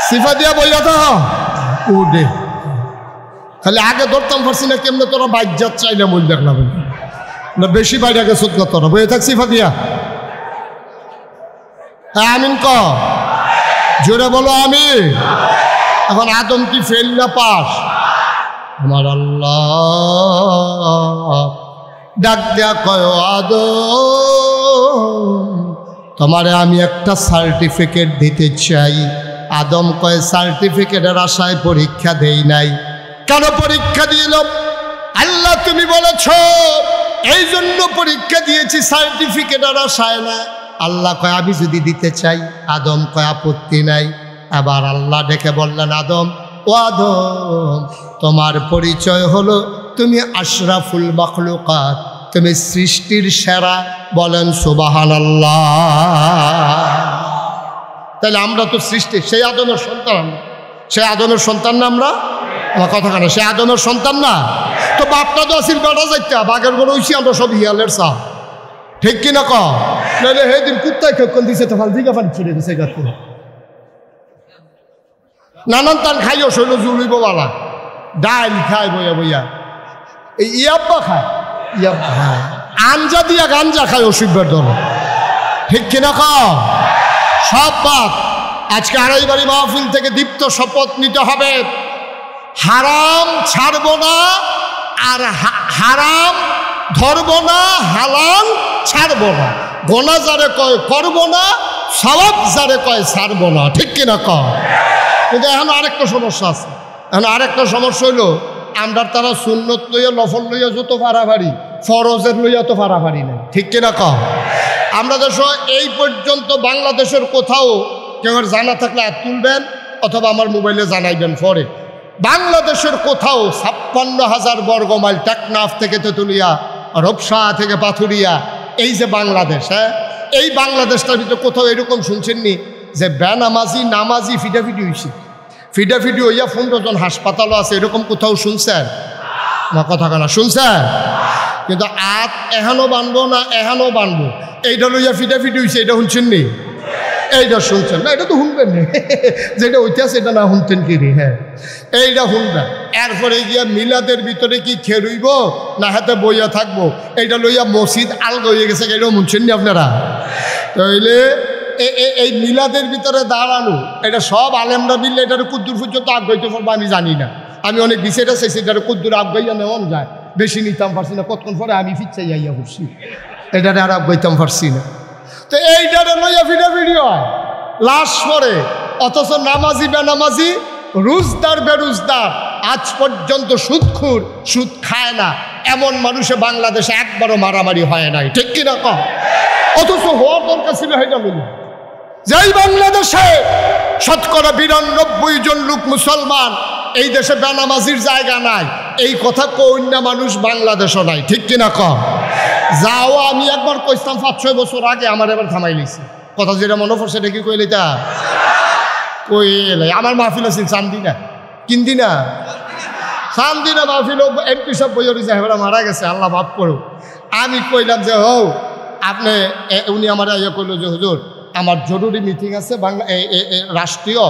সিফা দিয়া বইয়া তো ও দে, খালি আগে ধরতাম পারছি না, কেমনে তোরা বাইজাত চাইলে মন দেখলাম না, বেশি বাইরে গেছো তোরা, বইয়ে থাক সিফা দিয়া। হ্যাঁ আমিন ক, জোরে বলো আমি। এখন আদম কি ফেল না পাস? আমার আল্লাহ ডাক দেয়া কয়, আদম তোমারে আমি একটা সার্টিফিকেট দিতে চাই। আদম কয় সার্টিফিকেটের আশায় পরীক্ষা দেই নাই। কেন পরীক্ষা দিল? আল্লাহ তুমি বলেছ এই জন্য পরীক্ষা দিয়েছি, সার্টিফিকেটের আশায় না। আল্লাহ কয় আমি যদি দিতে চাই? আদম কয় আপত্তি নাই। আবার আল্লাহ ডেকে বললেন, আদম, ও আদম তোমার পরিচয় হলো তুমি আশরাফুল মাখলুকাত, তুমি সৃষ্টির সেরা। বলেন সুবহানাল্লাহ। তাহলে আমরা তো সৃষ্টি, সেই আদমের সন্তান, সেই আদমের সন্তান না আমরা? আমার কথা কেন, সে আদমের সন্তান না? তো বাপটা তো আসিল বেটা যাইতা, বাঘের গরু হইছি আমরা সব হিয়ালের চা, ঠিক কিনা ক? নাহলে সেদিন কুত্তায় খেপন দিছে, তো দিঘা পানি ছেড়ে দিছে গাতে, নানান টান খাইও শৈল জুড়িব বালা, ডাল খায় বইয়া বইয়া, এই ইয়াব্বা খায়, ইয়াব্বা খায়, আঞ্জা দিয়া গাঞ্জা খায় অসুখের দল, ঠিক কিনা কও? সব বাদ। আজকে আড়াইবাড়ি মাহফিল থেকে দীপ্ত শপথ নিতে হবে, হারাম ছাড়ব না, আর হারাম ধরব না, হালাল ছাড়ব না, গোনা যারে কয় করব না, সওয়াব যারে কয় ছাড়ব না, ঠিক কিনা কও? কিন্তু এখন আরেকটা সমস্যা আছে, এখন আরেকটা সমস্যা হইল আমরা তারা সুন্নত লইয়া নফল লইয়া যত পারাপারি, ফরজের লইয়া তো পারাপারি না, ঠিক কিনা কও? আমরা দেশ এই পর্যন্ত বাংলাদেশের কোথাও কেউ জানা থাকলে হাত তুলবেন অথবা আমার মোবাইলে জানাইবেন পরে। বাংলাদেশের কোথাও 56,000 বর্গমাইল টেকনাফ থেকে তেতুলিয়া, রূপসা থেকে পাথুরিয়া, এই যে বাংলাদেশ, হ্যাঁ, এই বাংলাদেশটার ভিতরে কোথাও এরকম শুনছেননি যে বেনামাজি নামাজি ফিডাফিডি হয়েছে, ফিডাফিডি হইয়া 15 জন হাসপাতালও আছে, এরকম কোথাও শুনছেন না? কথা কানা শুনছেন? কিন্তু আত এহানো বানবো না এহানো বানবো, এইটা লইয়া ফিডাফিডি হয়েছে, এটা শুনছেন নি? এইটা শুনছেন না? এটা তো শুনবেন না, যেটা ঐতিহাসিক এটা না শুনতেন কি রে? হ্যাঁ, এইটা শুনবেন। এরপরে গিয়া মিলাদের ভিতরে কি খেরুইব না হাতে বইয়া থাকবো, এইটা লইয়া মসজিদ আলগা হয়ে গেছে, এটাও শুনছেন নি আপনারা? তাইলে এই মিলাদের ভিতরে দাঁড়ানো, এটা সব আলেমরা মিললে এটার কুদ্দুর পর্যন্ত আগ্রহিত করবো আমি জানি না। আমি অনেক বিষয়টা চাইছি এটার কুদ্দুর আগ্রহিয়া নেওয়া যায়, বেশি নিতাম পারছি না, কতক্ষণ পরে আমি ফিরচাই যাইয়া পড়ছি, এটারে আর আগ্রহিতাম পারছি না। তো এইটারে লইয়া ফিডাফিডি হয়, লাশ পরে, অথচ নামাজি বেনামাজি, রোজদার বেরোজদার, আজ পর্যন্ত সুদখোর, সুদ খায় না এমন মানুষে বাংলাদেশে একবারও মারামারি হয় নাই, ঠিক কিনা কম? অথচ হওয়ার দরকার ছিল এটা লইয়া। যেই বাংলাদেশে 92% জন লোক মুসলমান, এই দেশে বেনামাজির জায়গা নাই, এই কথা কন্যা মানুষ বাংলাদেশও নাই, ঠিক কিনা কম? যাও আমি একবার কইতাম 5-6 বছর আগে, আমার এবার থামাই লিছি কথা, যেটা মনে পড়ছে এটা কি কইলে তা কইলে। আমার মাহফিল আছে চান্দিনা, কিন্দিনা চান্দিনা মাহফিল, এমপি সব বইয়ের এবার মারা গেছে, আল্লাহ মাফ করো। আমি কইলাম যে হও আপনি, উনি আমার ইয়ে কইল যে হুজুর আমার জরুরি মিটিং আছে বাংলা রাষ্ট্রীয়,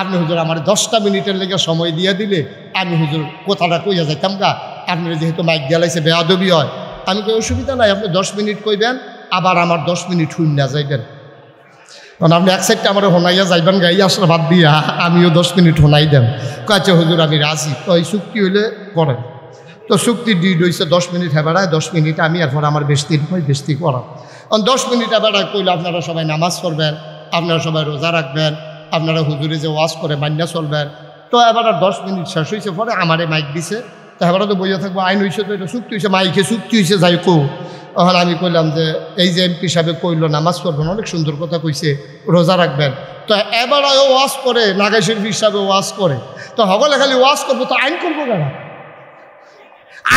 আপনি হুজুর আমার 10টা মিনিটের লেগে সময় দিয়ে দিলে আমি হুজুর কথাটা কইয়া যাইতাম গা, আপনি যেহেতু মাইক গেলাইছে বেয়াদবি হয়। আমি কই অসুবিধা নাই, আপনি 10 মিনিট কইবেন, আবার আমার 10 মিনিট শুইনা যাইবেন, কারণ আপনি এক সাইডটা আমার হোনাইয়া যাইবেন গাই আসলে বাদ দিয়া আমিও 10 মিনিট হোনাই দেন। আচ্ছা হুজুর আমি রাজি, তো এই চুক্তি হইলে করেন। তো চুক্তি ডিড হয়েছে 10 মিনিট হেবেড়ায়, 10 মিনিট আমি, এরপর আমার বেশি হয় বেশি করা। কারণ 10 মিনিট হেবেড়ায় কইলে আপনারা সবাই নামাজ পড়বেন, আপনারা সবাই রোজা রাখবেন, আপনারা হুজুরে যে ওয়াজ করে মান্যা চলবেন। তো এবার 10 মিনিট শেষ হয়েছে, পরে আমারে মাইক দিছে, তো এবার তো বইয়া থাকবো, আইন হয়েছে, তো এটা চুক্তি হয়েছে, মাইকে চুক্তি হয়েছে, যাই কো। তখন আমি কইলাম যে এই যে এমপি সাহেব কইল নামাজ পড়বেন, অনেক সুন্দর কথা কইছে, রোজা রাখবেন, তো এবার ওয়াজ করে নাগাই শরীফ হিসাবে ওয়াজ করে, তো হগলে খালি ওয়াজ করবো, তো আইন করবো কেনা,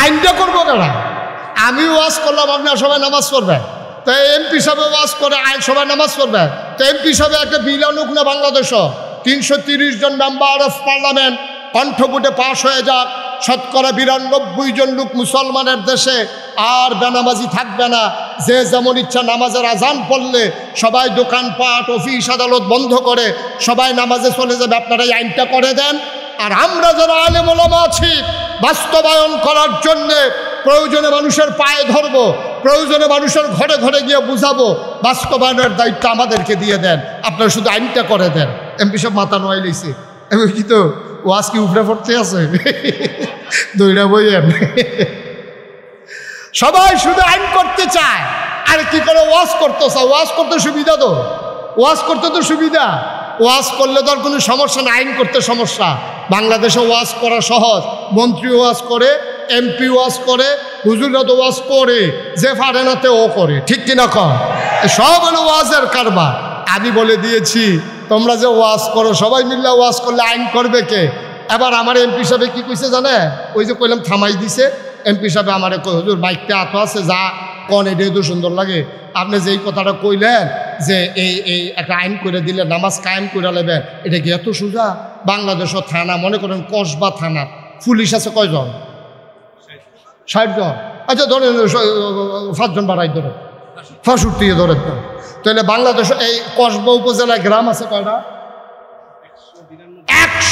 আইনটা করবো কেনা? আমি ওয়াজ করলাম, আপনারা সবাই নামাজ পড়বেন, তো এমপি সাহেব ওয়াজ করে আইন সবাই নামাজ পড়বেন, তো এমপি সাহেব একটা বিল আনুক না বাংলাদেশও, 330 জন মেম্বার অফ পার্লামেন্ট কণ্ঠভোটে পাশ হয়ে যাক, শতকরা 92 জন লোক মুসলমানের দেশে আর বেনামাজি থাকবে না, যে যেমন ইচ্ছা নামাজের আজান পড়লে সবাই দোকানপাট অফিস আদালত বন্ধ করে সবাই নামাজে চলে যাবে, আপনারা এই আইনটা করে দেন। আর আমরা যারা আলেম ওলামা আছি বাস্তবায়ন করার জন্যে প্রয়োজনে মানুষের পায়ে ধরবো, প্রয়োজনে মানুষের ঘরে ঘরে গিয়ে বুঝাবো, বাস্তবায়নের দায়িত্ব আমাদেরকে দিয়ে দেন, আপনারা শুধু আইনটা করে দেন। এমপি সব মাথা নোয়াই লইছে, এমন কি তো ওয়াজ কি উপরে পড়তে আছে, দইরা বইয়েন, সবাই শুধু আইন করতে চায়, আর কি করে ওয়াজ করতে চায়? ওয়াজ করতে সুবিধা, তো ওয়াজ করতে তো সুবিধা, ওয়াজ করলে তো আর কোনো সমস্যা না, আইন করতে সমস্যা। বাংলাদেশে ওয়াজ করা সহজ, মন্ত্রী ওয়াজ করে, এমপি ওয়াজ করে, হুজুররা তো ওয়াজ করে, যে পারে না তে ও করে, ঠিক কিনা কম? সব হলো ওয়াজের কারবার। আমি বলে দিয়েছি তোমরা যে ওয়াজ করো, সবাই মিললে ওয়াজ করলে আইন করবে কে? এবার আমার এমপি সাহেব কি কইছে জানে? ওই যে কইলাম থামাই দিছে, এমপি সাহেব আমারে কই হুজুর মাইকটা এত আছে, যা কন এটা তো সুন্দর লাগে, আপনি যেই কথাটা কইলেন যে এই একটা আইন করে দিলে নামাজ কায়েম করে নেবেন, এটা কি এত সোজা? বাংলাদেশও থানা, মনে করেন কসবা থানা পুলিশ আছে কয়জন? 60 জন। আচ্ছা ধরেন 5 জন বাড়াই ধরে 65 ধরে, তাহলে বাংলাদেশ এই কসবা উপজেলায় গ্রাম আছে কয়টা?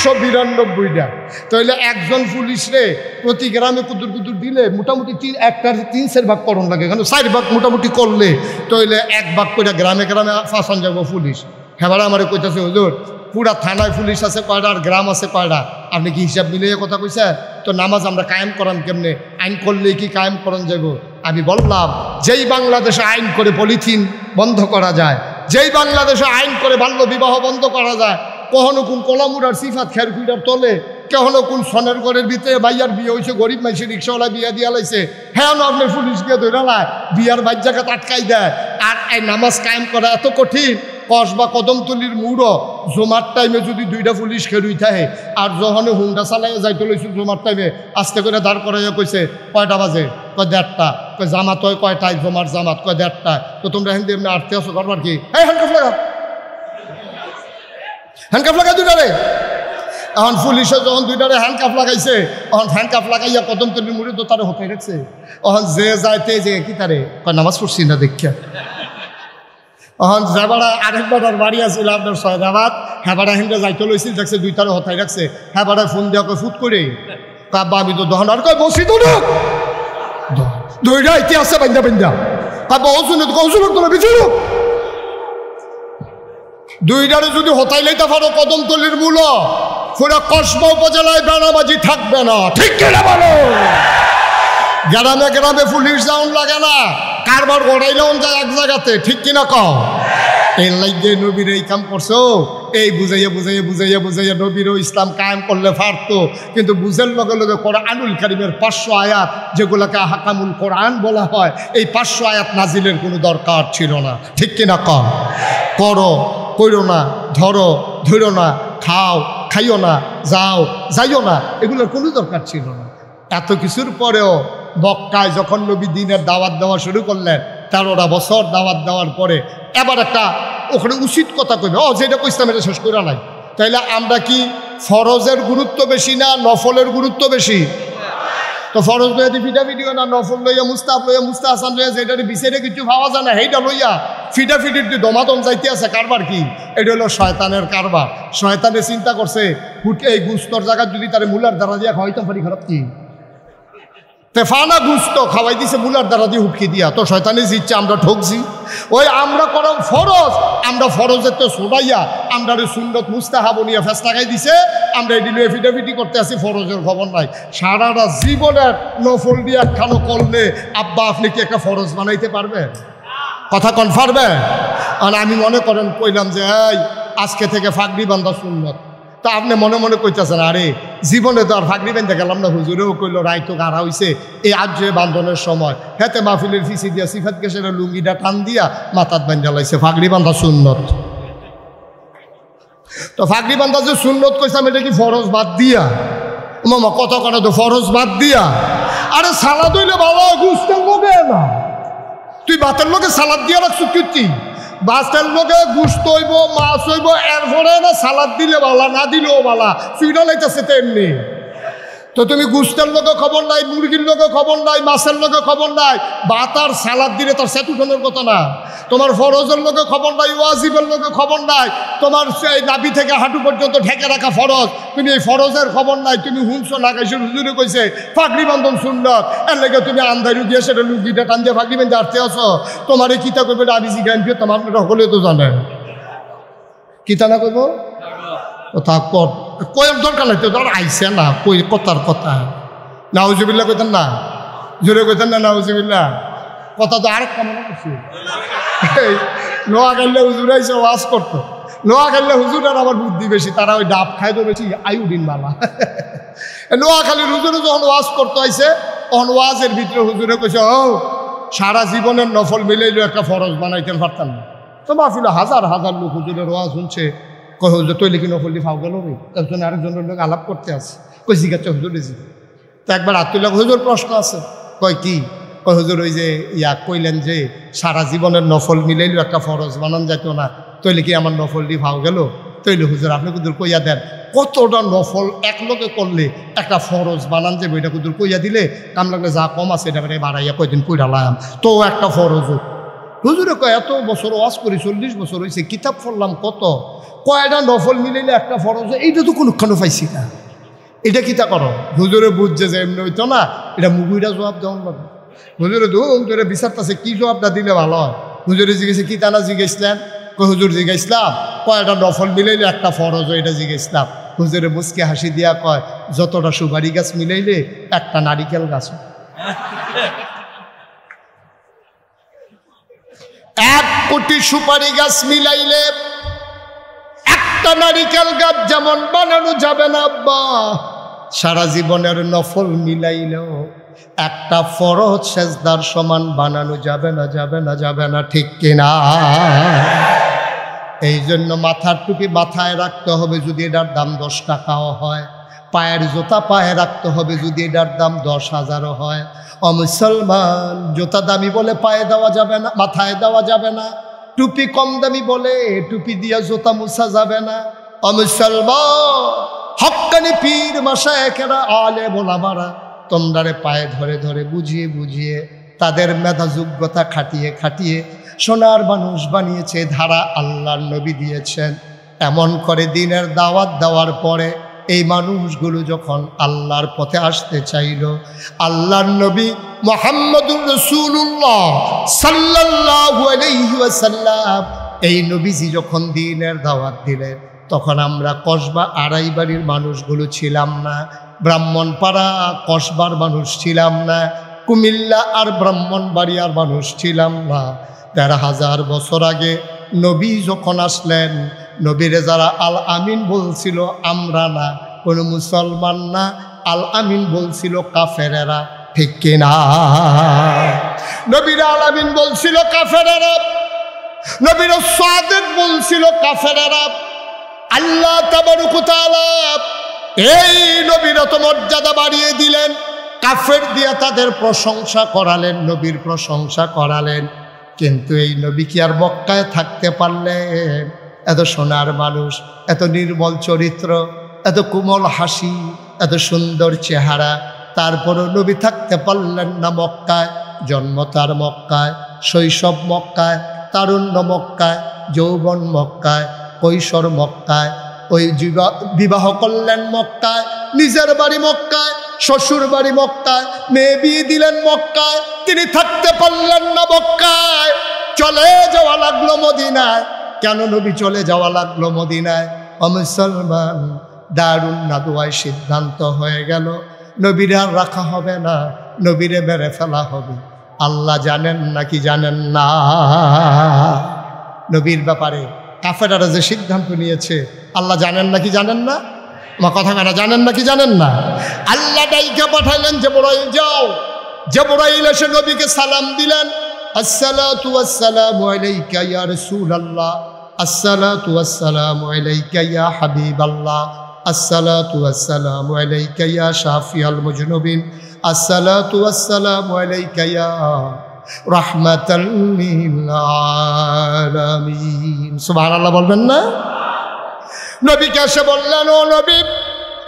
192টা। তাহলে একজন পুলিশ রে প্রতি গ্রামে কুদুর কুদুর দিলে মোটামুটি 3/4 ভাগ করণ লাগে, এখানে 4 ভাগ মোটামুটি করলে তাহলে 1 ভাগ করে গ্রামে গ্রামে ফাঁসান যাব পুলিশ। হ্যাঁ আমার কইতাছে হুজুর পুরা থানায় পুলিশ আছে কয়টা আর গ্রাম আছে কয়টা, আপনি কি হিসাব মিলিয়ে কথা কইছে? তো নামাজ আমরা কায়েম করাম কেমনে? আইন করলে কি কায়েম করান যাব? আমি বললাম যেই বাংলাদেশে আইন করে পলিথিন বন্ধ করা যায়, যেই বাংলাদেশে আইন করে বাল্য বিবাহ বন্ধ করা যায়, কখনো কোন কলামুরার সিফাত খেরকুইটার তোলে, কখনো কোন সনের ঘরের ভিতরে ভাইয়ার বিয়ে হয়েছে, গরিব মানুষের রিক্সাওয়ালা বিয়া দিয়া লাইছে, হ্যাঁ আপনার পুলিশ গিয়ে ধরে লায় বিয়ার বাচ্চাকে আটকাই দেয়। আর এই নামাজ কায়েম করা এত কঠিন, কসবা কদমতলির মুড়ো জমার টাইমে যদি 2টা পুলিশ খেরুই থাকে, আর যখন হুন্ডা চালাইয়া যাইতে লইছিল জমার টাইমে আস্তে করে দাঁড় করাইয়া কইছে কয়টা বাজে? কয় 1:30টা। কয় জামাত হয় কয়টায়? জমার জামাত কয় 1:30টায়। তো তোমরা হিন্দি এমনি আটতে আসো করবার কি? এই হ্যান্ডকাফ লাগা, হ্যান্ডকাফ লাগা 2টারে। এখন পুলিশে যখন 2টারে হ্যান্ডকাফ লাগাইছে, তখন হ্যান্ডকাফ লাগাইয়া কদমতলির মুড়ে তো তারে হতে রাখছে। তখন যে যাইতে যে কি তারে কয় নামাজ পড়ছি না দেখিয়া। এখন যাবারা আরেকবার বাড়ি আসছিল আপনার সয়দাবাদ, হ্যাঁ হিন্দে যাইতে লইছিল, দেখছে 2টারে হতাই রাখছে। হ্যাঁ ফোন দেওয়া কয় ফুট করে কাব্বা আমি তো দহন আর কয় বসি তো না 2টা ইতি আছে বান্ধা বান্ধা কাব্বা ওজনে কৌশল তোলা বিচুর 2টারে যদি হতাই লাইতে পারো কদমতলির মূল পুরা কসবা উপজেলায় বেনাবাজি থাকবে না, ঠিক কিনা বলো? গ্রামে গ্রামে পুলিশ যাওন লাগে না, কারবার গড়াইলেও যায় এক জায়গাতে, ঠিক কিনা কও? এর লাগে নবীর এই কাম করছো, এই বুঝাইয়া বুঝাইয়া বুঝাইয়া বুঝাইয়া নবীরও ইসলাম কায়েম করলে পারতো, কিন্তু বুঝের লগে লগে কোরআনুল কারীমের 500 আয়াত যেগুলোকে হাকামুল কোরআন বলা হয়, এই 500 আয়াত নাজিলের কোনো দরকার ছিল না, ঠিক কিনা কও? করো কইরো না, ধরো ধরো না, খাও খাইও না, যাও যাইও না, এগুলোর কোনো দরকার ছিল না। এত কিছুর পরেও মক্কায় যখন নবী দ্বীনের দাওয়াত দেওয়া শুরু করলেন, 13টা বছর দাওয়াত দেওয়ার পরে এবার একটা ওখানে উচিত কথা কইবে, যেটা কইতাম এটা শেষ করে নাই। তাইলে আমরা কি ফরজের গুরুত্ব বেশি না নফলের গুরুত্ব বেশি? তো ফরজ লইয়া দি ফিটাফিটিও না, নফল লইয়া মুস্তা হাসান লইয়া যেটা বিচারে কিছু পাওয়া যায় না, সেইটা লইয়া ফিটাফিটির তুই দমাদম যাইতে আছে, কারবার কি? এটা হলো শয়তানের কারবার। শয়তানে চিন্তা করছে হুটে এই গুস্তর জায়গা যদি তার মুলার দ্বারা দিয়া খাওয়াইতাম পারি, খারাপ কি? তেফানা গুস্ত খাওয়াই দিছে মুলার দ্বারা দিয়ে হুটকি দিয়া, তো শয়তানের ইচ্ছা আমরা ঠকছি। ওই আমরা করো ফরজ, আমরা ফরজের তো সোনাইয়া আমরা সুন্নত মুস্তাহাব নিয়ে ফেস লাগাই দিছে, আমরা এটি লুয়ে ফিটাফিটি করতে আসি, ফরজের খবর নাই। সারাটা জীবনের নফল দিয়ে খানো করলে আব্বা আপনি কি একটা ফরজ বানাইতে পারবেন? কথা কনফার্মে? আর আমি মনে করেন কইলাম যে এই আজকে থেকে ফাগড়ি বান্ধা সুন্নত, তা আপনি মনে মনে কইতেছেন আরে জীবনে তো আর ফাগড়ি বেঁধে গেলাম না, হুজুরেও কইল রায়তো গাড়া হইছে এই আজ বান্ধনের সময়, হেতে মাহফিলের ফিসি দিয়া সিফাত গেছেন লুঙ্গিটা টান দিয়া মাথাত বান্ধা লাইছে, ফাগড়ি বান্ধা সুন্নত। তো ফাগড়ি বান্ধা যে সুন্নত কইসাম এটা কি ফরজ বাদ দিয়া? মামা কত করে তো ফরজ বাদ দিয়া? আরে সালাদ হইলে বাবা গুস্তের লোকে না, তুই ভাতের লোকে সালাদ দিয়া রাখছো কীর্তি, বাসের লোকে গুস্ত হইব মাছ হইব, এরপরে না সালাদ দিলে বালা না দিলেও বালা, চুইটা লাইতেছে তেমনি। তো তুমি গুস্তের লোকে খবর নাই, মুরগির লোকে খবর নাই, মাছের লোকে খবর নাই, ভাত আর সালাদ দিলে তার সেট উঠানোর কথা না। তোমার ফরজের লোকে খবর নাই, ওয়াজিবের লোকে খবর নাই, তোমার সেই নাভি থেকে হাঁটু পর্যন্ত ঢেকে রাখা ফরজ, তুমি এই ফরজের খবর নাই, তুমি হুঁসো না গাইছো, হুজুরে কইছে ফাগড়ি বান্ধন সুন্নত, এর লেগে তুমি আন্দারু দিয়ে সেটা লুঙ্গিটা টান দিয়ে ফাগড়ি বান্ধে আসতে আসো। তোমার এই কিতা করবে আমি জিজ্ঞান ফিরে, তোমার আপনারা হলে তো জানেন কিতা না করবো কথা কর, কয়ের দরকার নাই তো, ধর আইসে না কই কথার কথা। নাউজুবিল্লাহ কইতেন না, জোরে কইতেন না নাউজুবিল্লাহ, কথা তো আরেক কামনা করছি। নোয়াখালী হুজুর আইসে ওয়াজ করতো, নোয়াখালী হুজুর আর আমার বুদ্ধি বেশি, তারা ওই ডাব খাইতো বেশি, আইউডিন বালা। নোয়াখালীর হুজুরে যখন ওয়াজ করতে আইসে, তখন ওয়াজের ভিতরে হুজুরে কইছে সারা জীবনের নফল মিলাইলেও একটা ফরজ বানাইতেন পারতাম না। তো মাহফিলে হাজার হাজার লোক হুজুরের ওয়াজ শুনছে, কই হুজুর তৈলি কি নফল দিয়ে ফাও গেল রে, একজন আরেকজনের লোক আলাপ করতে আছে, কই জিজ্ঞাসা হুজুর জি। তো একবার আত্মীয় হুজুর প্রশ্ন আছে, কয় কি? কয় হুজুর ওই যে কইলেন যে সারা জীবনের নফল মিলাইলেও একটা ফরজ বানান যাইতো না, তৈলি কি আমার নফল দিয়ে ফাও গেল? তৈলি হুজুর আপনি কুদুর কইয়া দেন কতটা নফল এক লোকে করলে একটা ফরজ বানান যাবে, এটা কুদুর কইয়া দিলে কাম লাগলে যা কম আছে এটা বাড়াইয়া কয়দিন কইরা লাম, তো একটা ফরজ। হুজুরে কয় এত বছর ওয়াজ করি, 40 বছর হয়েছে, কিতাব পড়লাম কত, কয়টা নফল মিলাইলে একটা ফরজ হয়, এইটা তো কোনোক্ষণ পাইছি না। এটা কিতা করো? হুজুরে বুঝছে যে এমনি হইতো না, এটা মুগুইটা জবাব দেওয়ান লাগবে। হুজুরে হুজুরে বিচারতেছে কি জবাবটা দিলে ভালো হয়। হুজুরে জিজ্ঞেসে কি তানা জিজ্ঞেসলেন? হুজুর জিজ্ঞেসলাম কয়টা নফল মিলাইলে একটা ফরজ হয়, এটা জিজ্ঞেসলাম। হুজুরে মুচকে হাসি দিয়া কয়, যতটা সুপারি গাছ মিলাইলে একটা নারিকেল গাছ। 1 কোটি সুপারি গাছ মিলাইলে একটা নারিকেল গাছ যেমন বানানো যাবে না আব্বা, সারা জীবনের নফল মিলাইলেও একটা ফরজ সেজদার সমান বানানো যাবে না, যাবে না, যাবে না, ঠিক কিনা? এই জন্য মাথার টুপি মাথায় রাখতে হবে যদি এটার দাম 10 টাকাও হয়। পায়ের জুতা পায়ে রাখতে হবে যদি এটার দাম 10,000ও হয়। মুসলমান, জুতা দামি বলে পায়ে দেওয়া যাবে না, মাথায় দেওয়া যাবে না। টুপি কম দামি বলে টুপি দিয়া জুতা মুছা যাবে না। মুসলমান, হক্কানি পীর মাশায়েখেরা আলেম ওলামারা তোমরারে পায়ে ধরে ধরে বুঝিয়ে বুঝিয়ে তাদের মেধা যোগ্যতা খাটিয়ে খাটিয়ে সোনার মানুষ বানিয়েছে, ধারা আল্লাহর নবী দিয়েছেন। এমন করে দিনের দাওয়াত দেওয়ার পরে এই মানুষগুলো যখন আল্লাহর পথে আসতে চাইল, আল্লাহর নবী মুহাম্মদুর রাসূলুল্লাহ সাল্লাল্লাহু আলাইহি ওয়াসাল্লাম এই নবীজি যখন দিনের দাওয়াত দিলেন, তখন আমরা কসবা আড়াইবাড়ির মানুষগুলো ছিলাম না, ব্রাহ্মণপাড়া কসবার মানুষ ছিলাম না, কুমিল্লা আর ব্রাহ্মণবাড়িয়ার মানুষ ছিলাম না। ১৩,০০০ বছর আগে নবী যখন আসলেন, নবীরে যারা আল আমিন বলছিল আমরা না, কোনো মুসলমান না, আল আমিন বলছিল কাফেরেরা, ঠিক কিনা? নবীর আল আমিন বলছিল কাফেরেরা, নবীর সাদেক বলছিল কাফেরেরা। আল্লাহ তাবারক ওয়া তাআলা এই নবীর এত মর্যাদা বাড়িয়ে দিলেন, কাফের দিয়া তাদের প্রশংসা করালেন, নবীর প্রশংসা করালেন। কিন্তু এই নবী কি আর মক্কায় থাকতে পারলেন? এত সোনার মানুষ, এত নির্মল চরিত্র, এত কোমল হাসি, এত সুন্দর চেহারা, তারপরও নবী থাকতে পারলেন না মক্কায়। জন্ম তার মক্কায়, শৈশব মক্কায়, তারুণ্য মক্কায়, যৌবন মক্কায়, কৈশোর মক্কায়, ওই বিবাহ করলেন মক্কায়, নিজের বাড়ি মক্কায়, শ্বশুর বাড়ি মক্কায়, মেয়ে বিয়ে দিলেন মক্কায়, তিনি থাকতে পারলেন না মক্কায়, চলে যাওয়া লাগলো মদিনায়। কেন নবী চলে যাওয়া লাগলো মদিনায়? মুসলমান, দারুন নাদওয়ায় সিদ্ধান্ত হয়ে গেল নবীরে আর রাখা হবে না, নবীরে মেরে ফেলা হবে। আল্লাহ জানেন নাকি জানেন না? নবীর ব্যাপারে কাফেররা যে সিদ্ধান্ত নিয়েছে আল্লাহ জানেন নাকি জানেন না? আমার কথা কেনা, জানেন নাকি জানেন না? আল্লাহ ডাইকা পাঠাইলেন, জিবরাইল যাও। জিবরাইল এসে নবীকে সালাম দিলেন, আসসালাতু ওয়াসসালামু আলাইকা ইয়া রাসূলুল্লাহ, আসসালাতু ওয়াসসালামু আলাইকা ইয়া হাবিবাল্লাহ, আসসালাতু ওয়াসসালামু আলাইকা ইয়া শাফিয়াল মুজনুবিন, আসসালাতু ওয়াসসালামু আলাইকা ইয়া রাহমাতাল লিল আলামিন। সুবহানাল্লাহ বলবেন না? নবীকে এসে বললেন, ও নবী,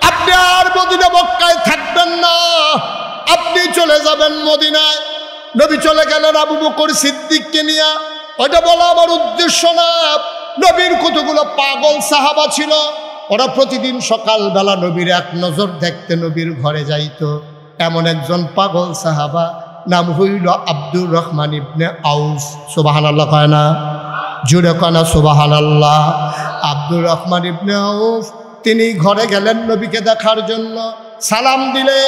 আপনি আর মদিনা মক্কায় থাকবেন না, আপনি চলে যাবেন মদিনায়। নবী চলে গেলেন আবু বকর সিদ্দিককে নিয়ে। ওটা বলা আমার উদ্দেশ্য না। নবীর কতগুলো পাগল সাহাবা ছিল, ওরা প্রতিদিন সকালবেলা নবীর এক নজর দেখতে নবীর ঘরে যাইতো। এমন একজন পাগল সাহাবা, নাম হইল আব্দুর রহমান ইবনে আউফ। সুবহানাল্লাহ কয় না? জুড়ে কয় না সুবহানাল্লাহ? আব্দুর রহমান ইবনে আউফ তিনি ঘরে গেলেন নবীকে দেখার জন্য। সালাম দিলে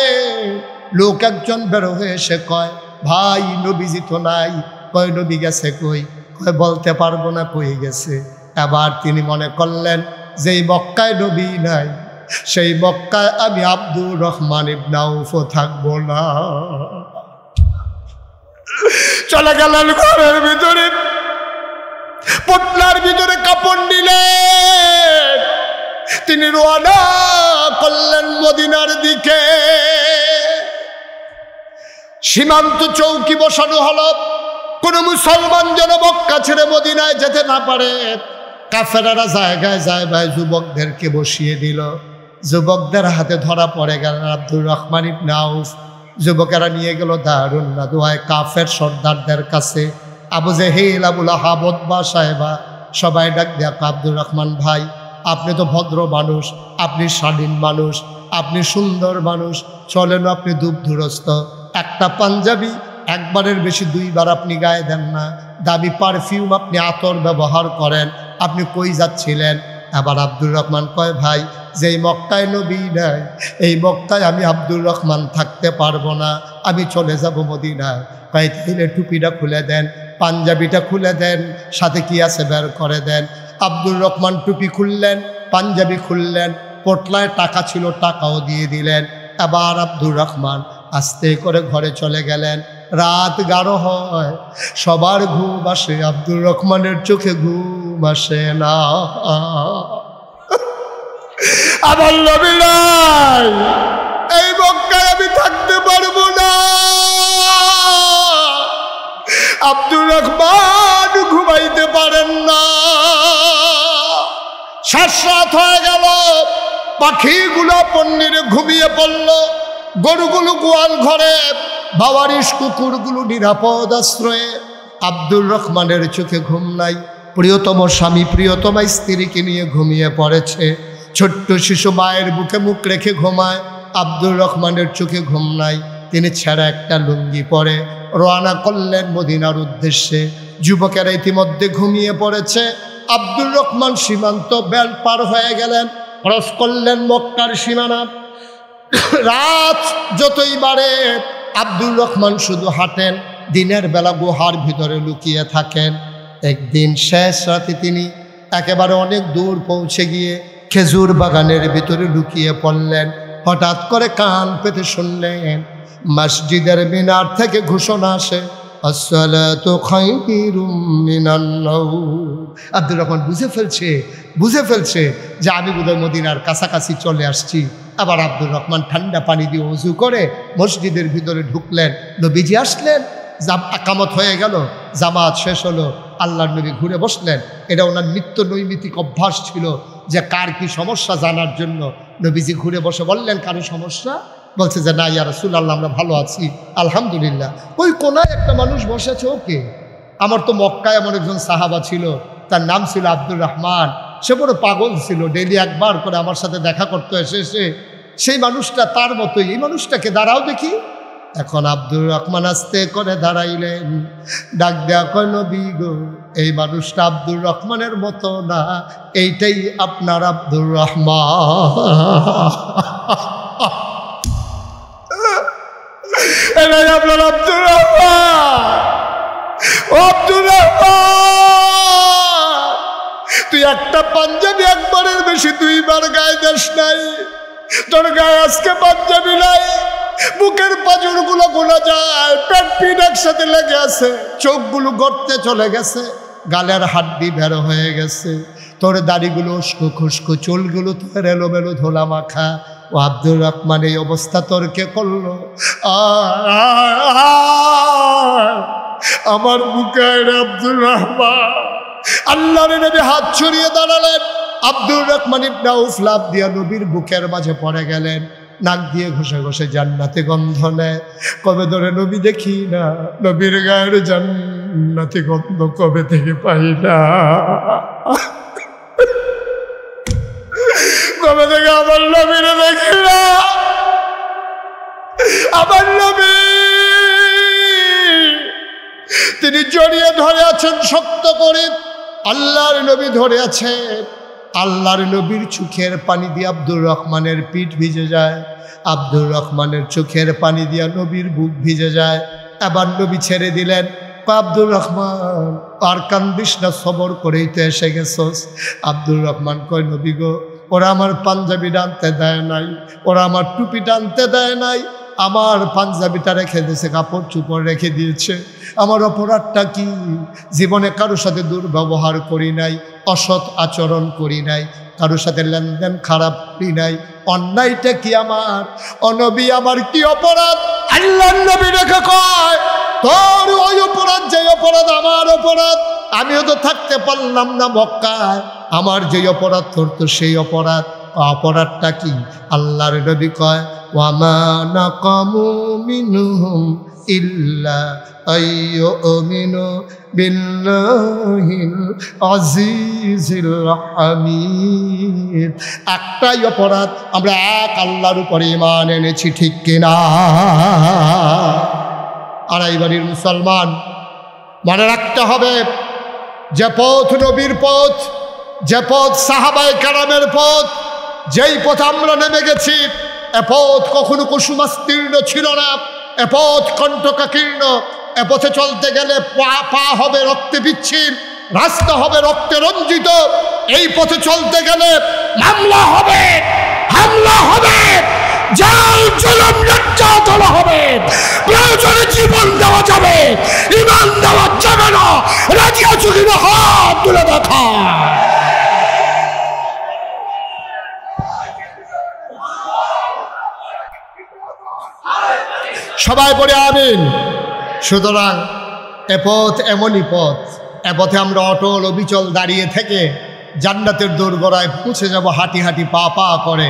লোক একজন বের হয়ে এসে কয়, ভাই নবীজি তো নাই। কয় নবী গেছে কই? কয় বলতে পারবো না কই গেছে। এবার তিনি মনে করলেন যেই মক্কায় নবী নাই, সেই মক্কায় আমি আব্দুর রহমান ইবনে আউফও থাকবো না। চলে গেলেন ঘরের ভিতরে, পটলার ভিতরে কাপড় নিলেন, তিনি রওনা করলেন মদিনার দিকে। সীমান্ত চৌকি বসানো হলো, কোন মুসলমান যেন মক্কা ছেড়ে মদিনায় যেতে না পারে। কাফেররা জায়গায় জায়গায় যুবকদেরকে বসিয়ে দিল। যুবকদের হাতে ধরা পড়ে গেলেন আব্দুর রহমান ইবনে আউফ। যুবকেরা নিয়ে গেল দারুন নাদওয়ায় কাফের সর্দারদের কাছে। আবু জেহেল, আবু লাহাব, উতবা, সাহেবা সবাই ডাক দেয়া আব্দুর রহমান ভাই, আপনি তো ভদ্র মানুষ, আপনি স্বাধীন মানুষ, আপনি সুন্দর মানুষ, চলেন আপনি দুগ্ধুরস্ত, একটা পাঞ্জাবি একবারের বেশি দুইবার আপনি গায়ে দেন না, দামি পারফিউম আপনি আতর ব্যবহার করেন, আপনি কই যাচ্ছিলেন? আবার আব্দুর রহমান কয় ভাই, যেই মক্কায় নবী নাই এই মক্কায় আমি আব্দুর রহমান থাকতে পারবো না, আমি চলে যাব মদিনায়। কয় তাইলে টুপিটা খুলে দেন, পাঞ্জাবিটা খুলে দেন, সাথে কি আছে বের করে দেন। আব্দুর রহমান টুপি খুললেন, পাঞ্জাবি খুললেন, পোটলায় টাকা ছিল টাকাও দিয়ে দিলেন। আবার আব্দুর রহমান আস্তে করে ঘরে চলে গেলেন। রাত গাঢ় হয়, সবার ঘুম আসে, আব্দুর রহমানের চোখে ঘুম আসে না। আমার নবী নাই, এই মক্কায় আমি থাকতে পারবো না। আব্দুর রহমান ঘুমাইতে পারেন না। শেষ রাত হয়ে গেল, পাখিগুলো পন্নিরে ঘুমিয়ে পড়ল, গরুগুলো গোয়াল ঘরে, বাওয়ারিশ কুকুরগুলো নিরাপদ আশ্রয়ে। আব্দুর রহমানের চোখে ঘুম নাই। প্রিয়তম স্বামী প্রিয়তমা স্ত্রীকে নিয়ে ঘুমিয়ে পড়েছে। ছোট্ট শিশু মায়ের বুকে মুখ রেখে ঘুমায়। আব্দুর রহমানের চোখে ঘুম নাই। তিনি ছেঁড়া একটা লুঙ্গি পরে রওনা করলেন মদিনার উদ্দেশ্যে। যুবকেরা ইতিমধ্যে ঘুমিয়ে পড়েছে। আব্দুর রহমান সীমান্ত বেল পার হয়ে গেলেন, ক্রস করলেন মক্কার সীমানা। রাত যতই বাড়ে আব্দুর রহমান শুধু হাঁটেন, দিনের বেলা গুহার ভিতরে লুকিয়ে থাকেন। একদিন শেষ রাতে তিনি একেবারে অনেক দূর পৌঁছে গিয়ে খেজুর বাগানের ভিতরে লুকিয়ে পড়লেন। হঠাৎ করে কান পেতে শুনলেন মসজিদের মিনার থেকে ঘোষণা আসে, আসসালাতু খায়রুম মিনান নাওম। আব্দুর রহমান বুঝে ফেলছে যে আমি বোধহয় মদিনার কাছাকাছি চলে আসছি। আবার আব্দুর রহমান ঠান্ডা পানি দিয়ে ওযু করে মসজিদের ভিতরে ঢুকলেন। নবীজি আসলেন, আকামত হয়ে গেল, জামাত শেষ হলো, আল্লাহর নবী ঘুরে বসলেন। এটা ওনার নিত্য নৈমিত্তিক অভ্যাস ছিল যে কার কি সমস্যা জানার জন্য নবীজি ঘুরে বসে বললেন, কারো সমস্যা? বলছে যে না ইয়া রাসূলুল্লাহ, আমরা ভালো আছি আলহামদুলিল্লাহ। ওই কোনায় একটা মানুষ বসেছে, ওকে। আমার তো মক্কায় এমন একজন সাহাবা ছিল, তার নাম ছিল আব্দুর রহমান। সে বড় পাগল ছিল, ডেইলি একবার করে আমার সাথে দেখা করতে এসে সেই মানুষটা তার মতোই, এই মানুষটাকে দাঁড়াও দেখি। এখন আব্দুর রহমান আস্তে করে দাঁড়াইলেন, ডাক দেয়া কয়, নবী গো, এই মানুষটা আব্দুর রহমানের মতো না, এইটাই আপনার আব্দুর রহমান। এটাই আপনার আব্দুর রহমান। আব্দুর রহমান, তুই একটা পাঞ্জাবি একবারের বেশি দুইবার গায়ে দেশ নাই, তোর গায়ে আজকে পাঞ্জাবি নাই, বুকের পাঁজরগুলো গোলা যায়, পেট পিঠ একসাথে লেগে আছে, চোখগুলো গড়তে চলে গেছে, গালের হাড্ডি বের হয়ে গেছে, তোর দাড়িগুলো উস্কো খুস্কো, চুলগুলো তোর এলোমেলো ধোলা মাখা। ও আব্দুর রহমান, এই অবস্থা তোর কে করলো? আমার বুকে আব্দুর রহমান। আল্লাহর নবী হাত ছড়িয়ে দাঁড়ালেন। আব্দুর রহমান ইবনে আউফ লাফ দিয়া নবীর বুকের মাঝে পড়ে গেলেন। নাক দিয়ে ঘষে ঘষে জান্নাতে গন্ধ নেয়। কবে ধরে নবী দেখি না, নবীর গায়ের জান্নাতে গন্ধ কবে থেকে পাই না। কবে থেকে আমার নবীর দেখি না। আমার নবী তিনি জড়িয়ে ধরে আছেন শক্ত করে। আল্লাহর নবী ধরে আছেন। আল্লাহর নবীর চোখের পানি দিয়ে আব্দুর রহমানের পিঠ ভিজে যায়, আব্দুর রহমানের চোখের পানি দিয়া নবীর বুক ভিজে যায়। আবার নবী ছেড়ে দিলেন। আব্দুর রহমান, আর কান্দিস না, সবর করেই তো এসে গেছস। আব্দুর রহমান কয়, নবী গো, ওরা আমার পাঞ্জাবি টানতে দেয় নাই, ওরা আমার টুপি টানতে দেয় নাই, আমার পাঞ্জাবিটা রেখে দিয়েছে, কাপড় চুপড় রেখে দিয়েছে। আমার অপরাধটা কি? জীবনে কারোর সাথে দুর্ব্যবহার করি নাই, অসৎ আচরণ করি নাই, কারোর সাথে লেনদেন খারাপ করি নাই, অন্যায়টা কি আমার? অনবী, আমার কি অপরাধ? আল্লাহর নবী রেখে কয়, তোর ওই অপরাধ যে অপরাধ আমার অপরাধ। আমিও তো থাকতে পারলাম না মক্কায়, আমার যে অপরাধ তোর তো সেই অপরাধ। অপরাধটা কি? আল্লাহর নবী কয় ওয়ামা নাকামু মিনহুম ইল্লা আইয়ুমিনু বিল্লাহিল আজিজিল হামিদ। একটাই অপরাধ, আমরা এক আল্লাহর উপরে ঈমান এনেছি, ঠিক কিনা? আড়াই বাড়ির মুসলমান, মনে রাখতে হবে যে পথ নবীর পথ, যে পথ সাহাবায়ে কেরামের পথ, যেই পথ আমরা নেমে গেছি, এ পথ কখনো কুসুমাস্তীর্ণ ছিল না, এ পথ কণ্টকাকীর্ণ। এ পথে চলতে গেলে পা হবে রক্তে বিচ্ছিন্ন, রাস্তা হবে রক্তে রঞ্জিত। এই পথে চলতে গেলে মামলা হবে, হামলা হবে, জাল জুলুম নির্যাতন হবে, প্রয়োজনে জীবন দেওয়া যাবে, ঈমান দেওয়া যাবে না। রাজি আছো কিনা হাত তুলে দেখা। সবাই পড়ে আমিন। সুতরাং এ পথ এমনই পথ, এ পথে আমরা অটল অবিচল দাঁড়িয়ে থেকে জান্নাতের দোরগোড়ায় পৌঁছে যাব হাঁটি হাঁটি পা পা করে।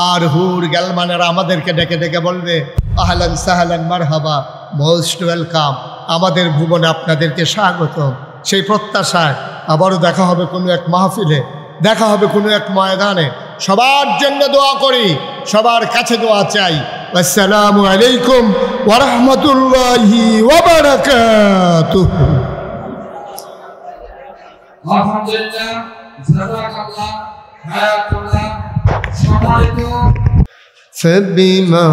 আর হুর গেলমানেরা আমাদেরকে ডেকে ডেকে বলবে আহলান সাহলান মারহাবা, মোস্ট ওয়েলকাম, আমাদের ভুবনে আপনাদেরকে স্বাগত। সেই প্রত্যাশায় আবারও দেখা হবে কোনো এক মাহফিলে, দেখা হবে কোনো এক ময়দানে। সবার জন্য দোয়া করি, সবার কাছে দোয়া চাই। আসসালামু আলাইকুম ওয়া রাহমাতুল্লাহি ওয়া বারাকাতুহু। আলহামদুলিল্লাহ, জাযাকাল্লাহ, হায়াতুল্লাহ। সম্মানিত فبما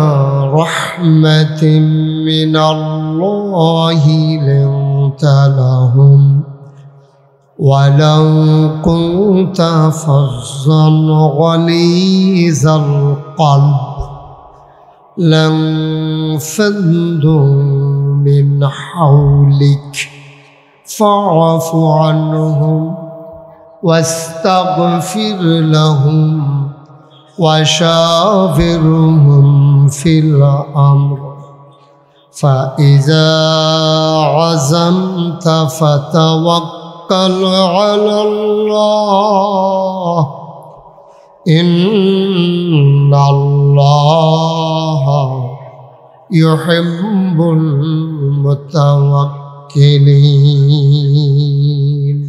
رحمة من الله لنت لهم ولو كنت فظا غليظ القلب لانفضوا من حولك فاعف عنهم واستغفر لهم وشاورهم في الأمر فإذا عزمت فتوكل على الله إن الله يحب المتوكلين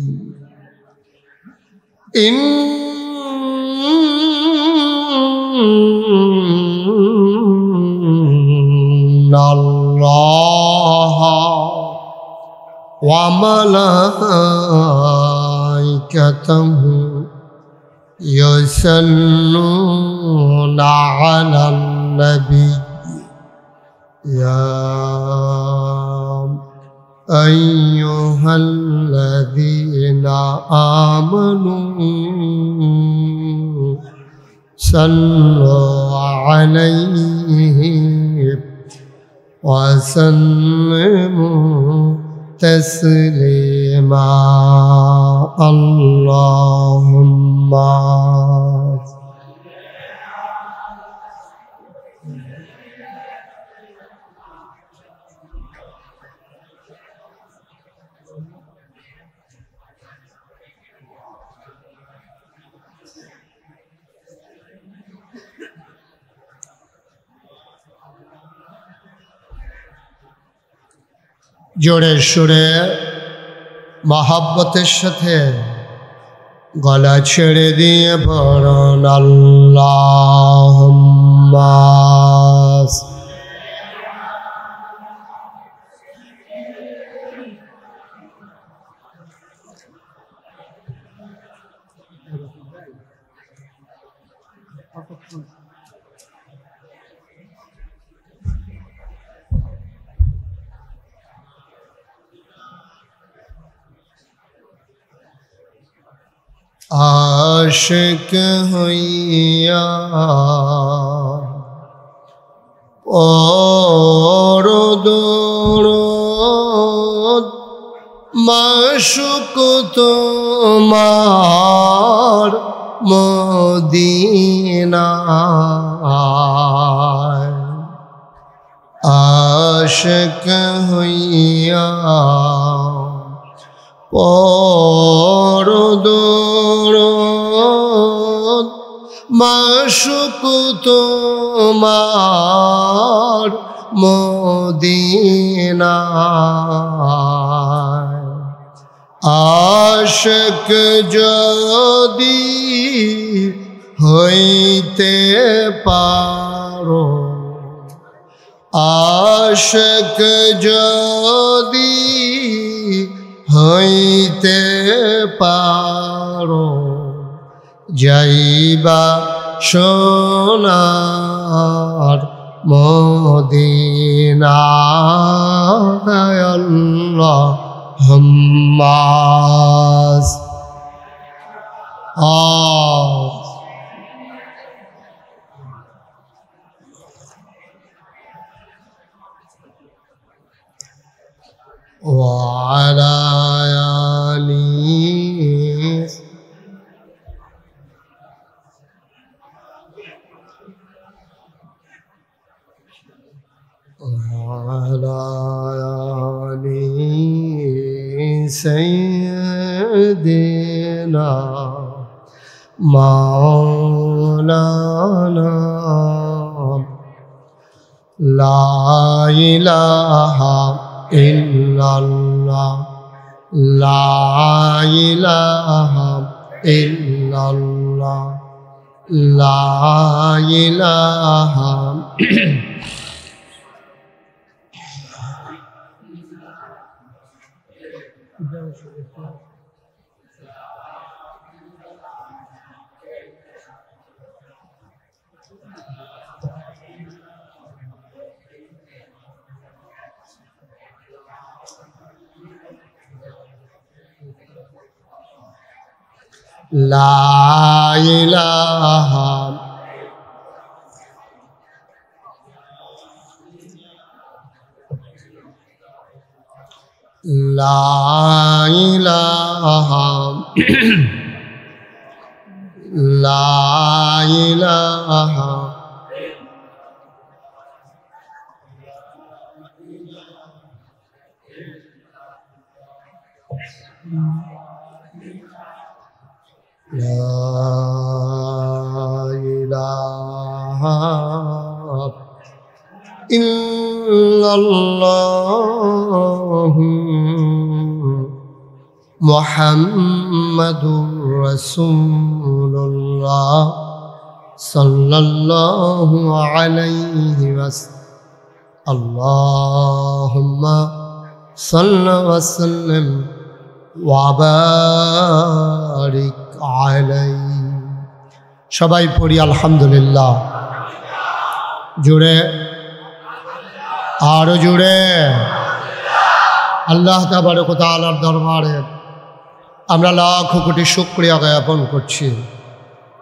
إن الله وملائكته يصلون على النبي يا أيها الذين آمنوا صلوا عليه وسلموا تسليما اللهم জোরে সুরে মহব্বতের সাথে গলা ছেড়ে দিয়ে পড়ুন আল্লাহুম্মা आशिक हइया और दुरूद माशुक तुम्हार मदीना आशिक हइया और दुरूद আশুক তোমার মদিনায় আশিক যদি হইতে পারো আশিক যদি হইতে পারো যাইবা সোনার মদিনায় আল্লাহুম্মা وعلى آله وعلى آل سيدنا مولانا لا إله إلا الله لا إله إلا الله لا إله لا إله لا إله لا إله لا إله إلا الله محمد رسول الله صلى الله عليه وسلم اللهم صل وسلم وبارك عليه সবাই পড়ি আলহামদুলিল্লাহ জুড়ে আরো জুড়ে আল্লাহ তাবারক ওয়া তাআলার দরবারে আমরা লাখ কোটি শুকরিয়া জ্ঞাপন করছি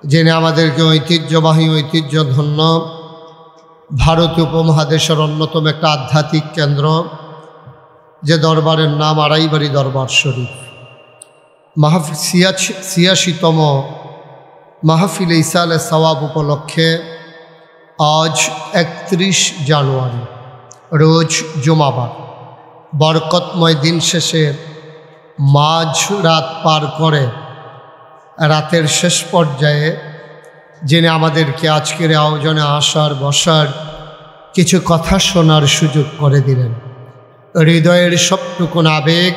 যিনি আমাদেরকে ঐতিহ্যবাহী ঐতিহ্যধন্য ভারত উপমহাদেশের অন্যতম একটা আধ্যাত্মিক কেন্দ্র যে দরবারের নাম আড়াইবাড়ি দরবার শরীফ মাহফিল ৮৬তম মাহফিল ইসালে সওয়াব উপলক্ষে আজ ৩১ জানুয়ারি রোজ জুমাবার বরকতময় দিন শেষে মাঝ রাত পার করে রাতের শেষ পর্যায়ে যিনি আমাদেরকে আজকের আয়োজনে আসার বসার কিছু কথা শোনার সুযোগ করে দিলেন হৃদয়ের সবটুকুন আবেগ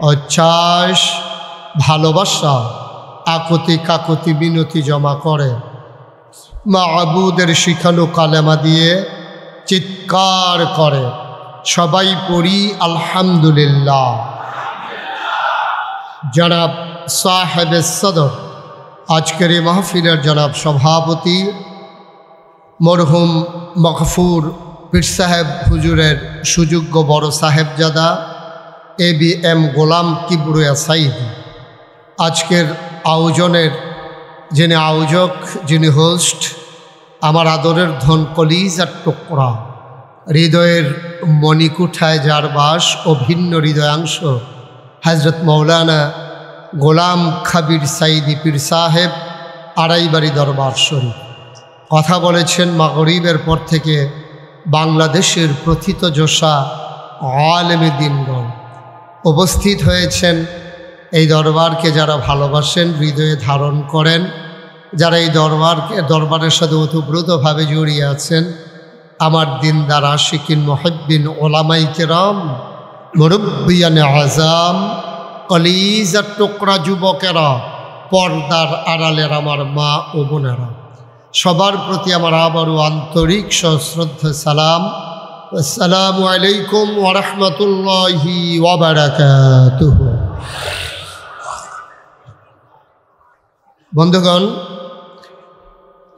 উচ্ছ্বাস ভালোবাসা আকুতি কাকুতি বিনতি জমা করে মাবুদের শিখানো কালেমা দিয়ে চিৎকার করে সবাই পড়ি আলহামদুলিল্লাহ। জনাব সাহেবে সদর আজকের এই মাহফিলের জনাব সভাপতি মরহুম মগফুর পীর সাহেব হুজুরের সুযোগ্য বড় সাহেবজাদা ABM গোলাম কিবরিয়া সাইদ আজকের আয়োজনের যিনি আয়োজক যিনি হোস্ট আমার আদরের ধন কলিজার টুকরা হৃদয়ের মণিকুঠায় যার বাস ও ভিন্ন হৃদয়াংশ হজরত মৌলানা গোলাম খাবির সাইদি পীর সাহেব আড়াইবাড়ি দরবার শরীফ কথা বলেছেন মাগরিবের পর থেকে বাংলাদেশের প্রথিতযশা আলেমে দ্বীনগণ উপস্থিত হয়েছেন। এই দরবারকে যারা ভালোবাসেন হৃদয়ে ধারণ করেন যারা এই দরবারের সাথে ওতপ্রোতভাবে জড়িয়ে আছেন, আমার দিনদার আশিকিন মুহিব্বিন ওলামাই কেরাম, মুরব্বিয়ানে আযাম, কলিজার টুকরা যুবকেরা, পর্দার আড়ালের আমার মা ও বোনেরা, সবার প্রতি আমার আবারও আন্তরিক সশ্রদ্ধা সালাম। আসসালামু আলাইকুম ওয়া রাহমাতুল্লাহি ওয়া বারাকাতুহু। বন্ধুগণ,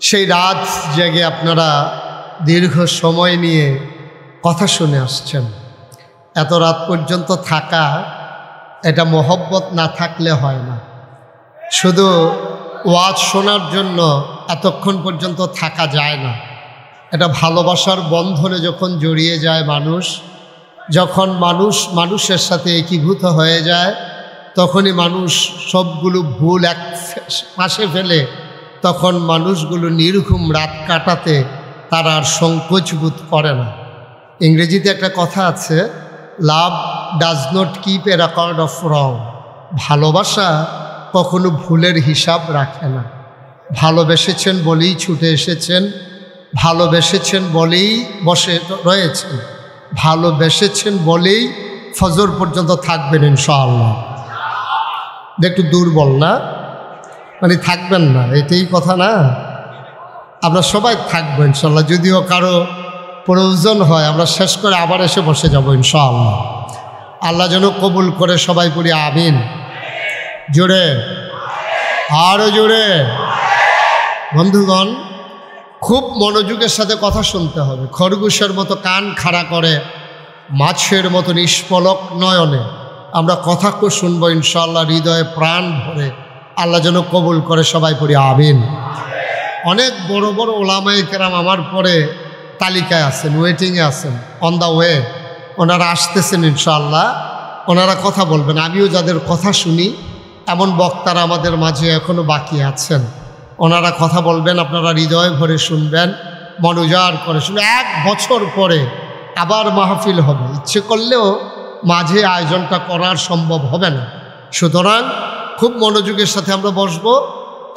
সেই রাত জেগে আপনারা দীর্ঘ সময় নিয়ে কথা শুনে আসছেন। এত রাত পর্যন্ত থাকা, এটা মহব্বত না থাকলে হয় না। শুধু ওয়াজ শোনার জন্য এতক্ষণ পর্যন্ত থাকা যায় না। এটা ভালোবাসার বন্ধনে যখন জড়িয়ে যায় মানুষ, যখন মানুষের সাথে একীভূত হয়ে যায়, তখনই মানুষ সবগুলো ভুল এক পাশে ফেলে তখন মানুষগুলো নির্ঘুম রাত কাটাতে তারা আর সংকোচবোধ করে না। ইংরেজিতে একটা কথা আছে, লাভ does not keep A record of রং। ভালোবাসা কখনো ভুলের হিসাব রাখে না। ভালোবেসেছেন বলেই ছুটে এসেছেন, ভালোবেসেছেন বলেই বসে রয়েছেন, ভালোবেসেছেন বলেই ফজর পর্যন্ত থাকবেন ইনশাআল্লাহ। একটু দুর্বল না, মানে থাকবেন না, এটাই কথা না। আমরা সবাই থাকবো ইনশাআল্লাহ। যদিও কারো প্রয়োজন হয় আমরা শেষ করে আবার এসে বসে যাব ইনশাআল্লাহ। আল্লাহ যেন কবুল করে, সবাই পড়ি আমিন। জোরে, আরো জোরে। বন্ধুগণ, খুব মনোযোগের সাথে কথা শুনতে হবে। খরগোশের মতো কান খাড়া করে, মাছের মতো নিষ্পলক নয়নে আমরা কথা শুনবো ইনশাআল্লাহ, হৃদয়ে প্রাণ ভরে। আল্লাহ যেন কবুল করে, সবাই পড়ি আমিন। অনেক বড় বড় ওলামায়ে কেরাম আমার পরে তালিকায় আছেন, ওয়েটিংয়ে আছেন, অন দ্য ওয়ে। ওনারা আসতেছেন ইনশাআল্লাহ, ওনারা কথা বলবেন। আমিও যাদের কথা শুনি, এমন বক্তারা আমাদের মাঝে এখনও বাকি আছেন। ওনারা কথা বলবেন, আপনারা হৃদয় ভরে শুনবেন, মনোজার করে শুনবেন। 1 বছর পরে আবার মাহফিল হবে। ইচ্ছে করলেও মাঝে আয়োজনটা করার সম্ভব হবে না। সুতরাং খুব মনোযোগের সাথে আমরা বসবো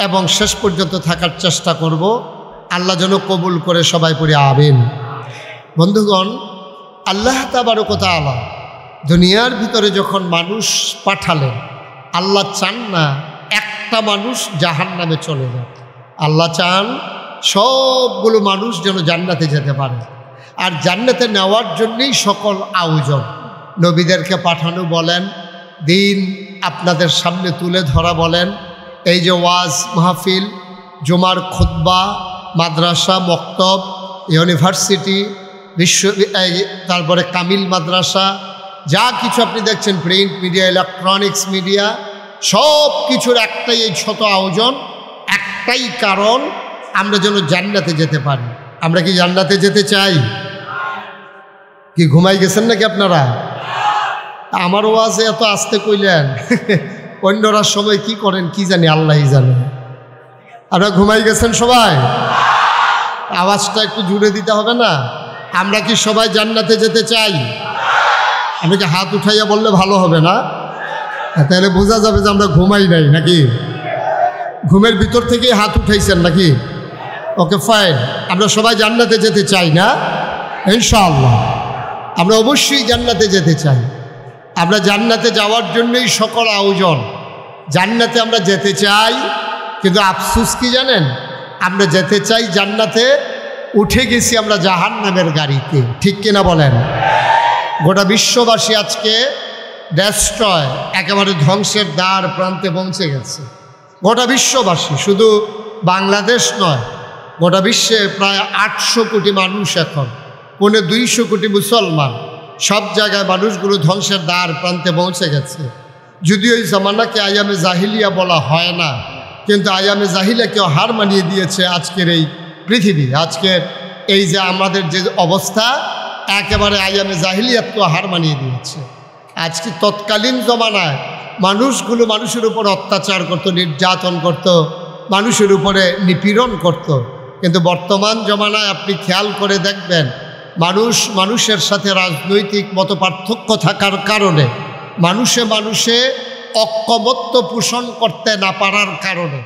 এবং শেষ পর্যন্ত থাকার চেষ্টা করব। আল্লাহ যেন কবুল করে, সবাই পড়ি আমিন। বন্ধুগণ, আল্লাহ তাবারক ওয়া তাআলা দুনিয়ার ভিতরে যখন মানুষ পাঠালেন, আল্লাহ চান না একটা মানুষ জাহান্নামে চলে যায়। আল্লাহ চান সবগুলো মানুষ যেন জান্নাতে যেতে পারে। আর জান্নাতে নেওয়ার জন্যই সকল আয়োজন। নবীদেরকে পাঠানো বলেন, দিন আপনাদের সামনে তুলে ধরা বলেন, এই যে ওয়াজ মাহফিল, জুমার খুতবা, মাদ্রাসা, মক্তব, ইউনিভার্সিটি, তারপরে কামিল মাদ্রাসা, যা কিছু আপনি দেখছেন, প্রিন্ট মিডিয়া, ইলেকট্রনিক্স মিডিয়া, সব কিছুর একটাই এই ছোট আয়োজন, একটাই কারণ, আমরা যেন জান্নাতে যেতে পারি। আমরা কি জান্নাতে যেতে চাই? কি ঘুমাই গেছেন নাকি আপনারা? আমার ওয়াজে এত আসতে কইলেন, অন্যরা সময় কি করেন কি জানি, আল্লাহই জানে। আপনারা ঘুমাই গেছেন সবাই? আওয়াজটা একটু জুড়ে দিতে হবে না? আমরা কি সবাই জান্নাতে যেতে চাই? আমি কি হাত উঠাইয়া বললে ভালো হবে না? তাহলে বোঝা যাবে যে আমরা ঘুমাই নাই নাকি। ঘুমের ভিতর থেকেই হাত উঠাইছেন নাকি? ওকে, ফাইন। আমরা সবাই জান্নাতে যেতে চাই না? ইনশাআল্লাহ আমরা অবশ্যই জান্নাতে যেতে চাই। আমরা জান্নাতে যাওয়ার জন্যই সকল আয়োজন। জান্নাতে আমরা যেতে চাই, কিন্তু আফসোস কি জানেন? আমরা যেতে চাই জান্নাতে, উঠে গেছি আমরা জাহান্নামের গাড়িতে। ঠিক কিনা বলেন? গোটা বিশ্ববাসী আজকে ডেস্ট্রয়, একেবারে ধ্বংসের দ্বার প্রান্তে পৌঁছে গেছে। গোটা বিশ্ববাসী, শুধু বাংলাদেশ নয়, গোটা বিশ্বে প্রায় 800 কোটি মানুষ, এখন 250 কোটি মুসলমান। সব জায়গায় মানুষগুলো ধ্বংসের দ্বার প্রান্তে পৌঁছে গেছে। যদিও এই জামানাকে আয়ামে জাহিলিয়া বলা হয় না, কিন্তু আয়ামে জাহিলিয়াকেও হার মানিয়ে দিয়েছে আজকের এই পৃথিবী। আজকের এই যে আমাদের যে অবস্থা, একেবারে আয়ামে জাহিলিয়াতকেও হার মানিয়ে দিয়েছে। আজকে তৎকালীন জমানায় মানুষগুলো মানুষের উপর অত্যাচার করত, নির্যাতন করত, মানুষের উপরে নিপীড়ন করত। কিন্তু বর্তমান জমানায় আপনি খেয়াল করে দেখবেন, মানুষের সাথে রাজনৈতিক মতপার্থক্য থাকার কারণে, মানুষে ঐক্যমত্য পোষণ করতে না পারার কারণে